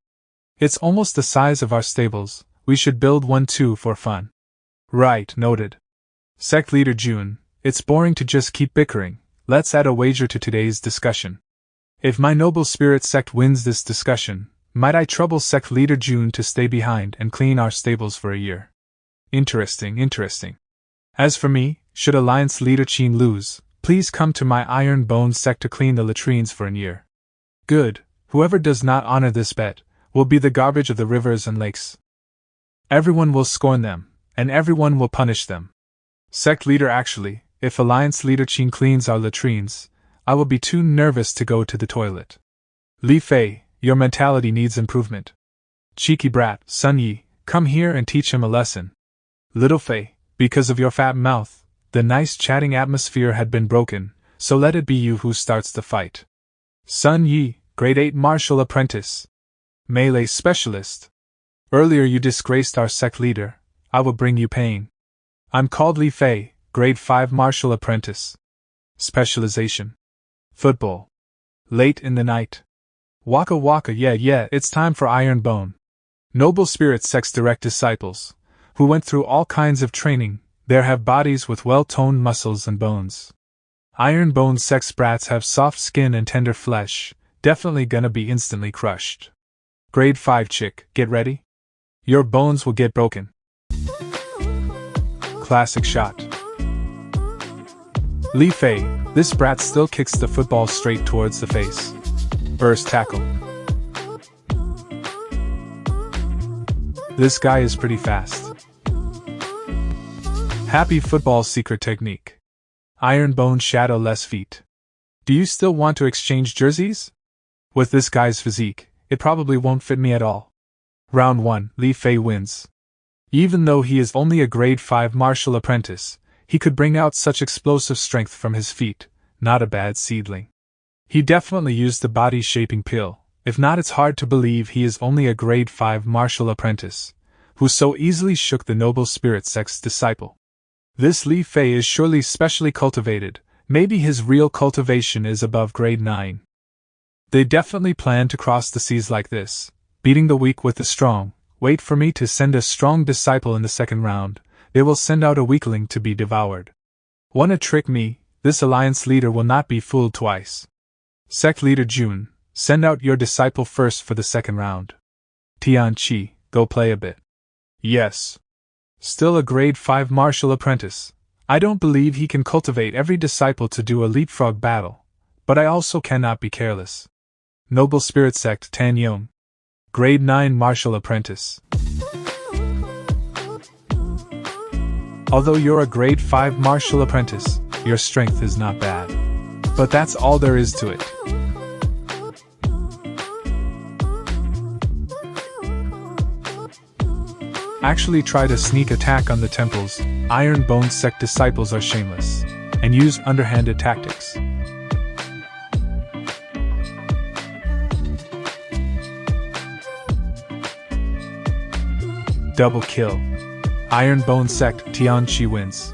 It's almost the size of our stables, we should build one too for fun. Right, noted. Sect leader June, it's boring to just keep bickering, let's add a wager to today's discussion. If my Noble Spirit sect wins this discussion, might I trouble Sect leader June to stay behind and clean our stables for a year? Interesting. As for me, should Alliance leader Qin lose, please come to my Iron Bone sect to clean the latrines for a year. Good, whoever does not honor this bet, will be the garbage of the rivers and lakes. Everyone will scorn them, and everyone will punish them. Sect leader actually, if Alliance leader Qin cleans our latrines, I will be too nervous to go to the toilet. Li Fei, your mentality needs improvement. Cheeky brat, Sun Yi, come here and teach him a lesson. Little Fei, because of your fat mouth, the nice chatting atmosphere had been broken, so let it be you who starts the fight. Sun Yi, grade 8 martial apprentice. Melee specialist. Earlier you disgraced our sect leader, I will bring you pain. I'm called Li Fei, grade 5 martial apprentice. Specialization. Football. Late in the night. Waka waka, yeah, it's time for Iron Bone. Noble Spirit sect's direct disciples, who went through all kinds of training, there have bodies with well-toned muscles and bones. Iron Bone sect's brats have soft skin and tender flesh, definitely gonna be instantly crushed. Grade 5 chick, get ready? Your bones will get broken. Classic shot. Li Fei, this brat still kicks the football straight towards the face. Burst tackle. This guy is pretty fast. Happy football secret technique. Iron bone shadow less feet. Do you still want to exchange jerseys? With this guy's physique, it probably won't fit me at all. Round 1, Li Fei wins. Even though he is only a grade 5 martial apprentice, he could bring out such explosive strength from his feet, not a bad seedling. He definitely used the body-shaping pill, if not it's hard to believe he is only a grade 5 martial apprentice, who so easily shook the noble spirit sect's disciple. This Li Fei is surely specially cultivated, maybe his real cultivation is above grade 9. They definitely plan to cross the seas like this, beating the weak with the strong. Wait for me to send a strong disciple in the second round, they will send out a weakling to be devoured. Wanna trick me? This alliance leader will not be fooled twice. Sect leader Jun, send out your disciple first for the second round. Tianqi, go play a bit. Yes. Still a grade 5 martial apprentice. I don't believe he can cultivate every disciple to do a leapfrog battle, but I also cannot be careless. Noble Spirit Sect Tan Yong. Grade 9 martial apprentice. Although you're a grade 5 martial apprentice, your strength is not bad. But that's all there is to it. Actually try to sneak attack on the temples. Iron Bone Sect disciples are shameless, and use underhanded tactics. Double kill. Iron Bone Sect Tianqi wins.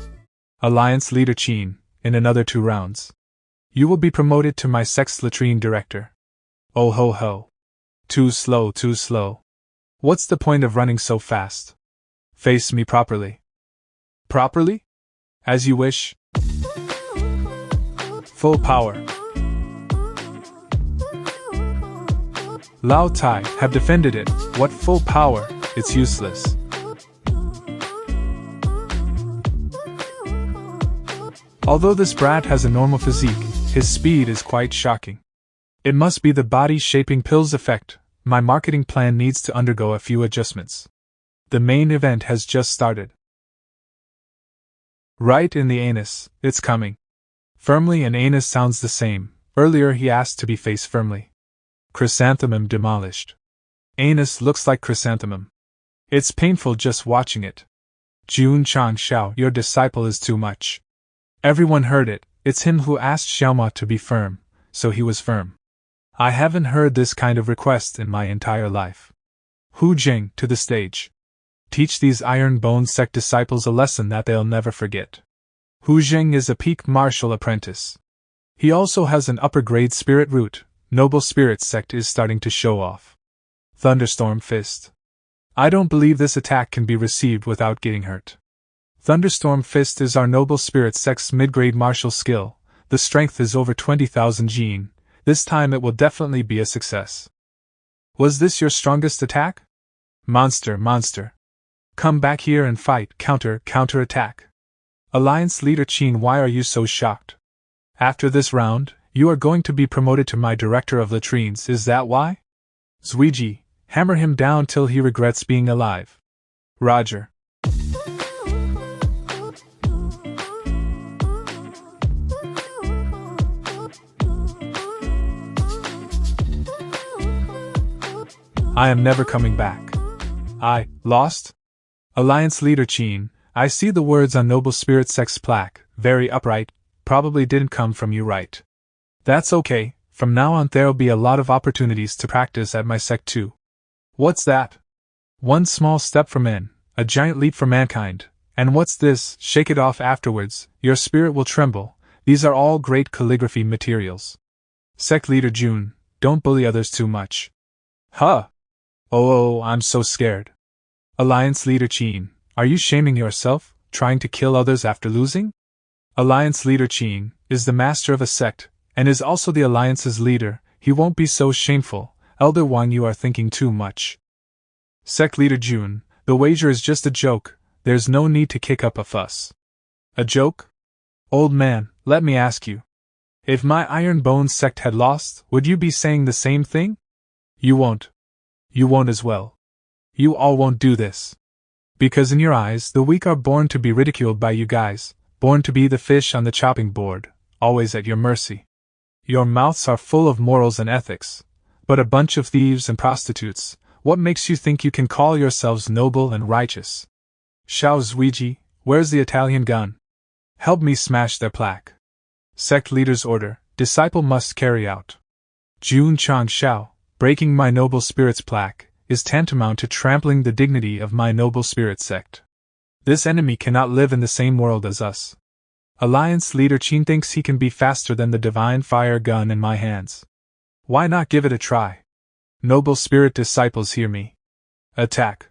Alliance leader Qin, in another 2 rounds. You will be promoted to my sect's latrine director. Oh ho ho. Too slow, too slow. What's the point of running so fast? Face me properly. Properly? As you wish. Full power. Lao Tai have defended it. What full power? It's useless. Although this brat has a normal physique, his speed is quite shocking. It must be the body-shaping pills effect. My marketing plan needs to undergo a few adjustments. The main event has just started. Right in the anus, it's coming. Firmly and anus sounds the same. Earlier he asked to be face firmly. Chrysanthemum demolished. Anus looks like chrysanthemum. It's painful just watching it. Jun ChangXiao, your disciple is too much. Everyone heard it, it's him who asked Xiaoma to be firm, so he was firm. I haven't heard this kind of request in my entire life. Hu Jing, to the stage. Teach these Iron Bone Sect disciples a lesson that they'll never forget. Hu Jing is a peak martial apprentice. He also has an upper grade spirit root. Noble Spirit Sect is starting to show off. Thunderstorm Fist. I don't believe this attack can be received without getting hurt. Thunderstorm Fist is our Noble Spirit Sect's mid-grade martial skill. The strength is over 20,000 Jin. This time it will definitely be a success. Was this your strongest attack? Monster, monster. Come back here and fight, counter-attack. Alliance leader Qin, why are you so shocked? After this round, you are going to be promoted to my director of latrines, is that why? Zuiji, hammer him down till he regrets being alive. Roger. I am never coming back. I, lost? Alliance leader Qin, I see the words on Noble Spirit Sect's plaque, very upright, probably didn't come from you, right? That's okay, from now on there'll be a lot of opportunities to practice at my sect too. What's that? One small step for men, a giant leap for mankind, and what's this? Shake it off afterwards, your spirit will tremble. These are all great calligraphy materials. Sect leader Jun, don't bully others too much. Huh? Oh, I'm so scared. Alliance leader Qin, are you shaming yourself, trying to kill others after losing? Alliance leader Qin is the master of a sect, and is also the alliance's leader. He won't be so shameful. Elder Wang, you are thinking too much. Sect leader Jun, the wager is just a joke. there's no need to kick up a fuss. A joke? Old man, let me ask you. If my Iron Bones sect had lost, would you be saying the same thing? You won't. You won't as well. You all won't do this. Because in your eyes, the weak are born to be ridiculed by you guys, born to be the fish on the chopping board, always at your mercy. Your mouths are full of morals and ethics, but a bunch of thieves and prostitutes. What makes you think you can call yourselves noble and righteous? Xiao Zuiji, where's the Italian gun? Help me smash their plaque. Sect leader's order, disciple must carry out. Jun ChangXiao, breaking my noble spirit's plaque, is tantamount to trampling the dignity of my noble spirit sect. This enemy cannot live in the same world as us. Alliance leader Qin thinks he can be faster than the divine fire gun in my hands. Why not give it a try? Noble spirit disciples, hear me. Attack.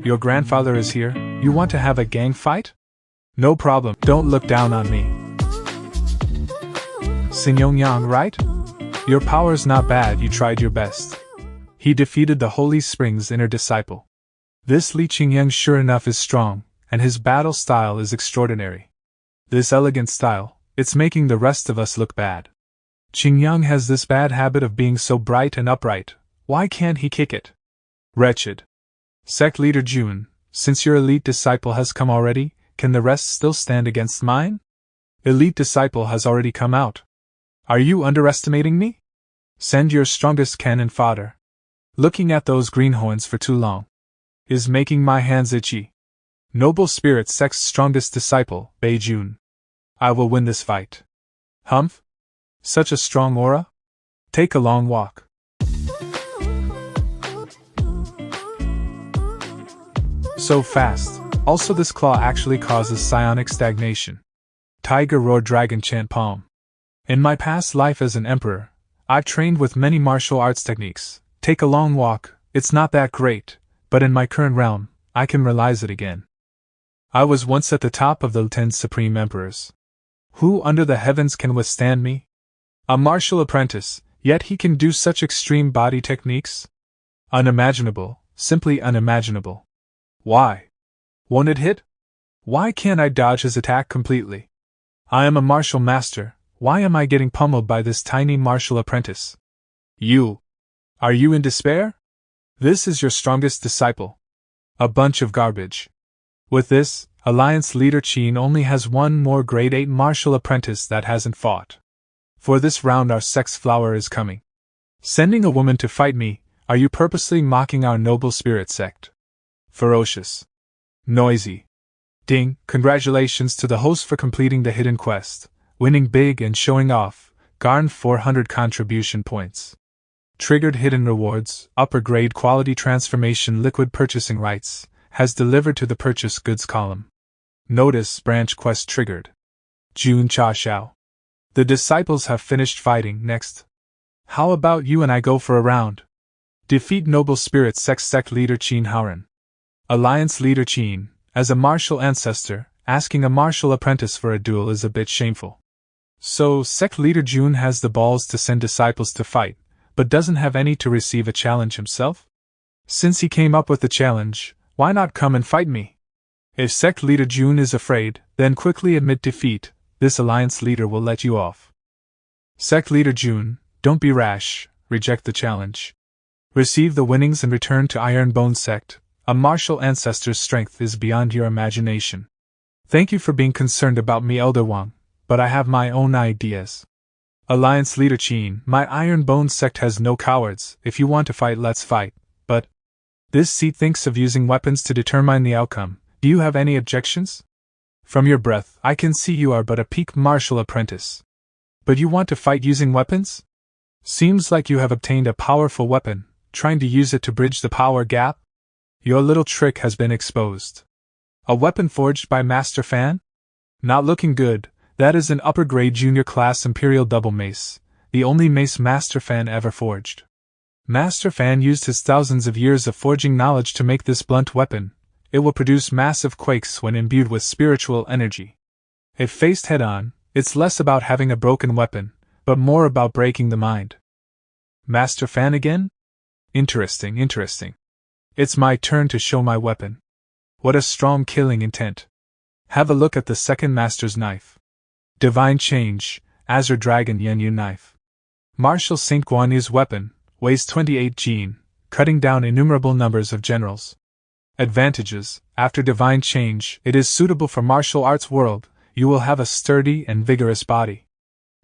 Your grandfather is here. You want to have a gang fight? No problem, don't look down on me. Xingyong Yang, right? Your power's not bad, you tried your best. He defeated the Holy Spring's inner disciple. This Li Qingyang sure enough is strong, and his battle style is extraordinary. This elegant style, it's making the rest of us look bad. Qingyang has this bad habit of being so bright and upright, why can't he kick it? Wretched. Sect leader Jun, since your elite disciple has come already, can the rest still stand against mine? Elite disciple has already come out. Are you underestimating me? Send your strongest cannon fodder. Looking at those greenhorns for too long is making my hands itchy. Noble spirit sect's strongest disciple, Bei Jun. I will win this fight. Humph? Such a strong aura? Take a long walk. So fast. Also, this claw actually causes psionic stagnation. Tiger roar, dragon chant, palm. In my past life as an emperor, I've trained with many martial arts techniques. Take a long walk, it's not that great, but in my current realm, I can realize it again. I was once at the top of the 10 supreme emperors. Who under the heavens can withstand me? A martial apprentice, yet he can do such extreme body techniques? Unimaginable, simply unimaginable. Why? Won't it hit? Why can't I dodge his attack completely? I am a martial master, why am I getting pummeled by this tiny martial apprentice? You. Are you in despair? This is your strongest disciple. A bunch of garbage. With this, Alliance leader Qin only has one more grade 8 martial apprentice that hasn't fought. For this round our sect's flower is coming. Sending a woman to fight me, are you purposely mocking our noble spirit sect? Ferocious. Noisy. Ding, congratulations to the host for completing the hidden quest, winning big and showing off, garnered 400 contribution points. Triggered hidden rewards, upper grade quality transformation liquid purchasing rights, has delivered to the purchase goods column. Notice branch quest triggered. Jun ChangXiao. The disciples have finished fighting. Next. How about you and I go for a round? Defeat noble spirit sect leader Qin Haoren. Alliance leader Qin, as a martial ancestor, asking a martial apprentice for a duel is a bit shameful. So sect leader Jun has the balls to send disciples to fight, but doesn't have any to receive a challenge himself? Since he came up with the challenge, why not come and fight me? If sect leader Jun is afraid, then quickly admit defeat, this alliance leader will let you off. Sect leader Jun, don't be rash, reject the challenge. Receive the winnings and return to Iron Bone sect, a martial ancestor's strength is beyond your imagination. Thank you for being concerned about me, Elder Wang, but I have my own ideas. Alliance leader Qin, my Iron Bone sect has no cowards, if you want to fight let's fight, but this seat thinks of using weapons to determine the outcome, do you have any objections? From your breath, I can see you are but a peak martial apprentice. But you want to fight using weapons? Seems like you have obtained a powerful weapon, trying to use it to bridge the power gap? Your little trick has been exposed. A weapon forged by Master Fan? Not looking good. That is an upper-grade junior class Imperial double mace, the only mace Master Fan ever forged. Master Fan used his thousands of years of forging knowledge to make this blunt weapon. It will produce massive quakes when imbued with spiritual energy. If faced head-on, it's less about having a broken weapon, but more about breaking the mind. Master Fan again? Interesting, interesting. It's my turn to show my weapon. What a strong killing intent. Have a look at the second master's knife. Divine Change, Azure Dragon Yenyu Knife. Martial Saint Guan Yu's weapon, weighs 28 jin, cutting down innumerable numbers of generals. Advantages: after Divine Change, it is suitable for martial arts world, you will have a sturdy and vigorous body.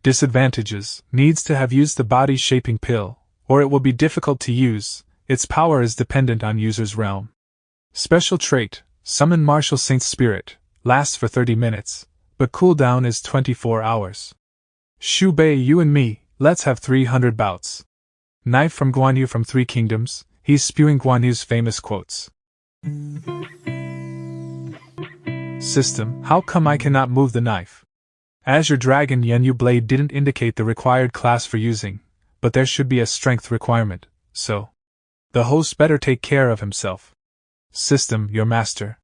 Disadvantages: needs to have used the body shaping pill, or it will be difficult to use, its power is dependent on user's realm. Special trait: Summon Martial Saint's Spirit, lasts for 30 minutes, but cooldown is 24 hours. Shu Bei, you and me, let's have 300 bouts. Knife from Guan Yu from Three Kingdoms, he's spewing Guan Yu's famous quotes. System: how come I cannot move the knife? Azure Dragon Yenyu Blade didn't indicate the required class for using, but there should be a strength requirement, so the host better take care of himself. System: your master.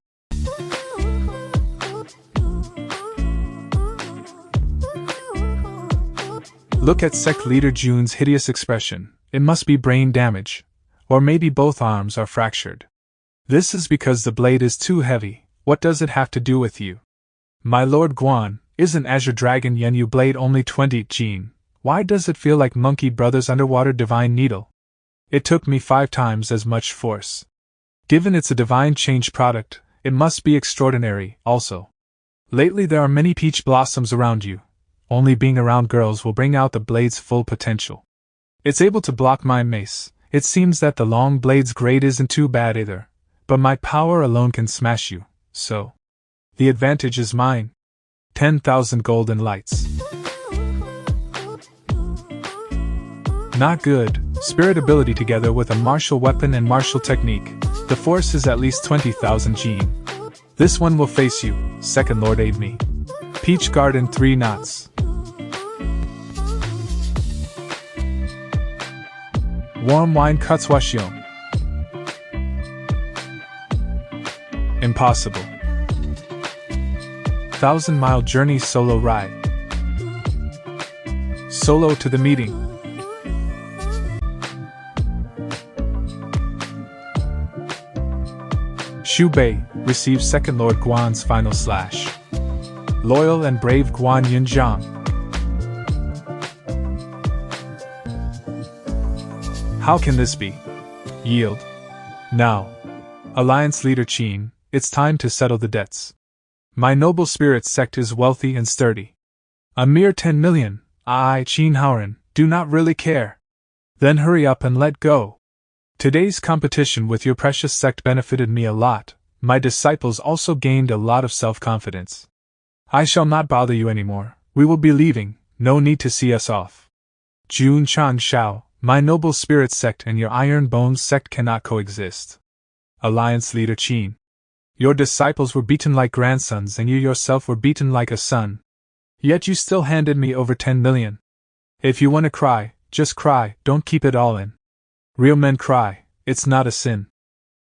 Look at Sect Leader Jun's hideous expression. It must be brain damage, or maybe both arms are fractured. This is because the blade is too heavy. What does it have to do with you? My Lord Guan, isn't Azure Dragon Yenyu Blade only 20 jin? Why does it feel like Monkey Brothers' Underwater Divine Needle? It took me 5 times as much force. Given it's a Divine Change product, it must be extraordinary, also. Lately there are many peach blossoms around you. Only being around girls will bring out the blade's full potential. It's able to block my mace. It seems that the long blade's grade isn't too bad either, but my power alone can smash you, so the advantage is mine. 10,000 golden lights. Not good. Spirit ability together with a martial weapon and martial technique. The force is at least 20,000 jin. This one will face you. Second Lord, aid me. Peach Garden 3 knots. Warm wine Katsuwashion. Impossible. 1,000-mile journey solo ride. Solo to the meeting. Shu Bei receives Second Lord Guan's final slash. Loyal and brave Guan Yunjiang. How can this be? Yield. Now. Alliance Leader Qin, it's time to settle the debts. My noble spirit sect is wealthy and sturdy. A mere 10 million, I, Qin Haoren, do not really care. Then hurry up and let go. Today's competition with your precious sect benefited me a lot. My disciples also gained a lot of self-confidence. I shall not bother you anymore. We will be leaving, no need to see us off. Jun ChangXiao, my noble spirit sect and your iron bones sect cannot coexist. Alliance Leader Qin. Your disciples were beaten like grandsons and you yourself were beaten like a son. Yet you still handed me over 10 million. If you want to cry, just cry, don't keep it all in. Real men cry, it's not a sin.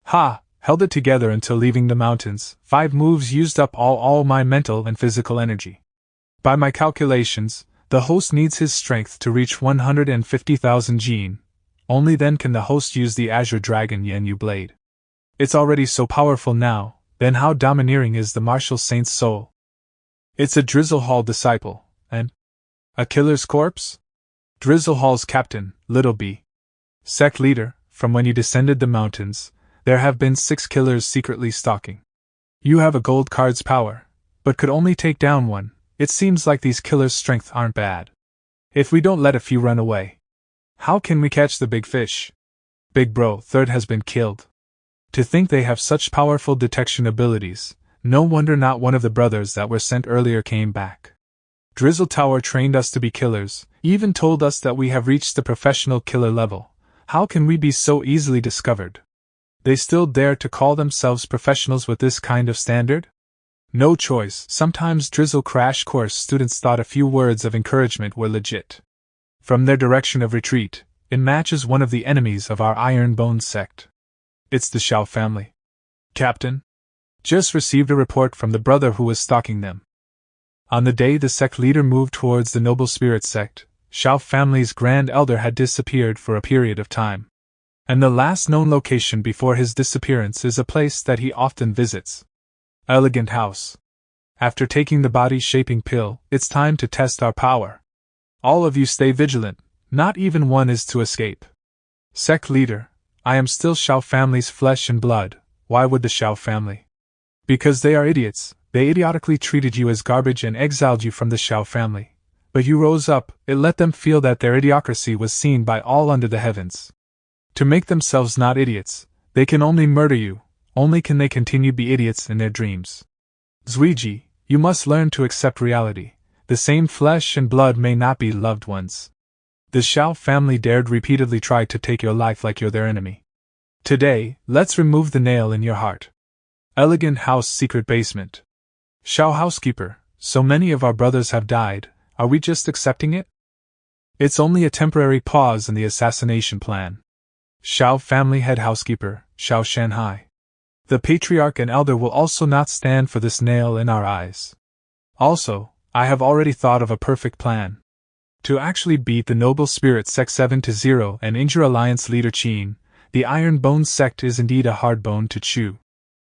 Ha! Held it together until leaving the mountains. 5 moves used up all my mental and physical energy. By my calculations, the host needs his strength to reach 150,000 jin. Only then can the host use the Azure Dragon Yenyu Blade. It's already so powerful now, then how domineering is the martial saint's soul? It's a Drizzle Hall disciple, and a killer's corpse? Drizzle Hall's captain, Little B. Sect leader, from when you descended the mountains, there have been 6 killers secretly stalking. You have a gold card's power, but could only take down one. It seems like these killers' strength aren't bad. If we don't let a few run away, how can we catch the big fish? Big bro, third has been killed. To think they have such powerful detection abilities, no wonder not one of the brothers that were sent earlier came back. Drizzle Tower trained us to be killers, even told us that we have reached the professional killer level. How can we be so easily discovered? They still dare to call themselves professionals with this kind of standard? No choice. Sometimes Drizzle Crash Course students thought a few words of encouragement were legit. From their direction of retreat, it matches one of the enemies of our Iron Bones sect. It's the Xiao family. Captain? Just received a report from the brother who was stalking them. On the day the sect leader moved towards the Noble Spirit sect, Xiao family's grand elder had disappeared for a period of time. And the last known location before his disappearance is a place that he often visits. Elegant house. After taking the body-shaping pill, it's time to test our power. All of you stay vigilant, not even one is to escape. Sect Leader, I am still Xiao family's flesh and blood. Why would the Xiao family? Because they are idiots. They idiotically treated you as garbage and exiled you from the Xiao family. But you rose up, it let them feel that their idiocracy was seen by all under the heavens. To make themselves not idiots, they can only murder you, only can they continue to be idiots in their dreams. Zuiji, you must learn to accept reality. The same flesh and blood may not be loved ones. The Xiao family dared repeatedly try to take your life like you're their enemy. Today, let's remove the nail in your heart. Elegant house secret basement. Xiao housekeeper, so many of our brothers have died, are we just accepting it? It's only a temporary pause in the assassination plan. Xiao family head housekeeper, Xiao Shanhai. The patriarch and elder will also not stand for this nail in our eyes. Also, I have already thought of a perfect plan. To actually beat the noble spirit sect 7-0 and injure alliance leader Qin, the Iron Bone sect is indeed a hard bone to chew.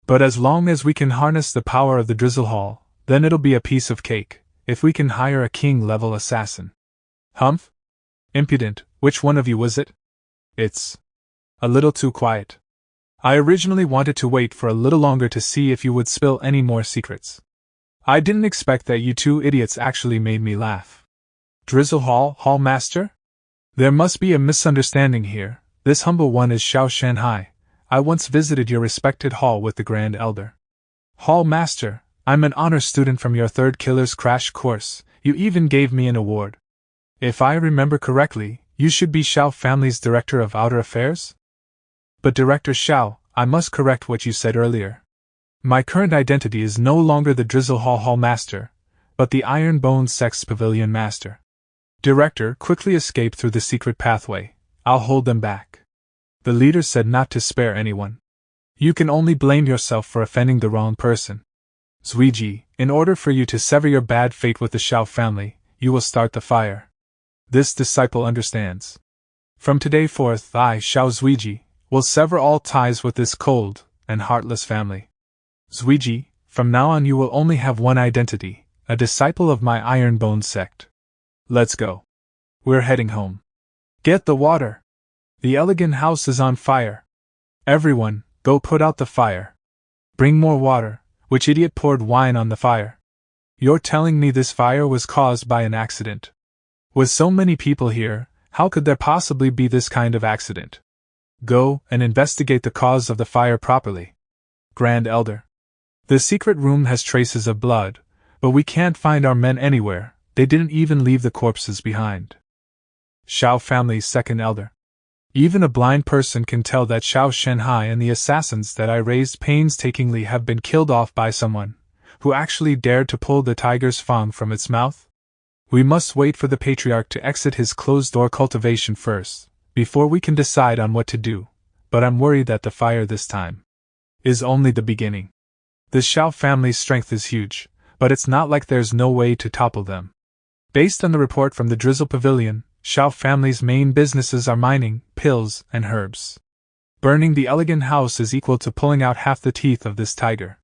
But as long as we can harness the power of the Drizzle Hall, then it'll be a piece of cake, if we can hire a king-level assassin. Humph? Impudent, which one of you was it? It's a little too quiet. I originally wanted to wait for a little longer to see if you would spill any more secrets. I didn't expect that you two idiots actually made me laugh. Drizzle Hall Master? There must be a misunderstanding here. This humble one is Xiao Shanhai. I once visited your respected hall with the Grand Elder. Hall Master, I'm an honor student from your third killer's crash course. You even gave me an award. If I remember correctly, you should be Xiao family's Director of Outer Affairs? But Director Xiao, I must correct what you said earlier. My current identity is no longer the Drizzle Hall Master, but the Iron Bone Sect's Pavilion Master. Director quickly escaped through the secret pathway. I'll hold them back. The leader said not to spare anyone. You can only blame yourself for offending the wrong person. Zuiji, in order for you to sever your bad fate with the Xiao family, you will start the fire. This disciple understands. From today forth, I, Xiao Zuiji, will sever all ties with this cold and heartless family. Zuiji, from now on you will only have one identity, a disciple of my Iron Bone sect. Let's go. We're heading home. Get the water. The elegant house is on fire. Everyone, go put out the fire. Bring more water. Which idiot poured wine on the fire? You're telling me this fire was caused by an accident? With so many people here, how could there possibly be this kind of accident? Go and investigate the cause of the fire properly. Grand Elder. The secret room has traces of blood, but we can't find our men anywhere. They didn't even leave the corpses behind. Xiao family's second elder. Even a blind person can tell that Xiao Shanhai and the assassins that I raised painstakingly have been killed off by someone who actually dared to pull the tiger's fang from its mouth. We must wait for the patriarch to exit his closed-door cultivation first, before we can decide on what to do, but I'm worried that the fire this time is only the beginning. The Xiao family's strength is huge, but it's not like there's no way to topple them. Based on the report from the Drizzle Pavilion, Xiao family's main businesses are mining, pills, and herbs. Burning the elegant house is equal to pulling out half the teeth of this tiger.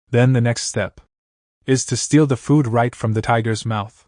Then the next step is to steal the food right from the tiger's mouth.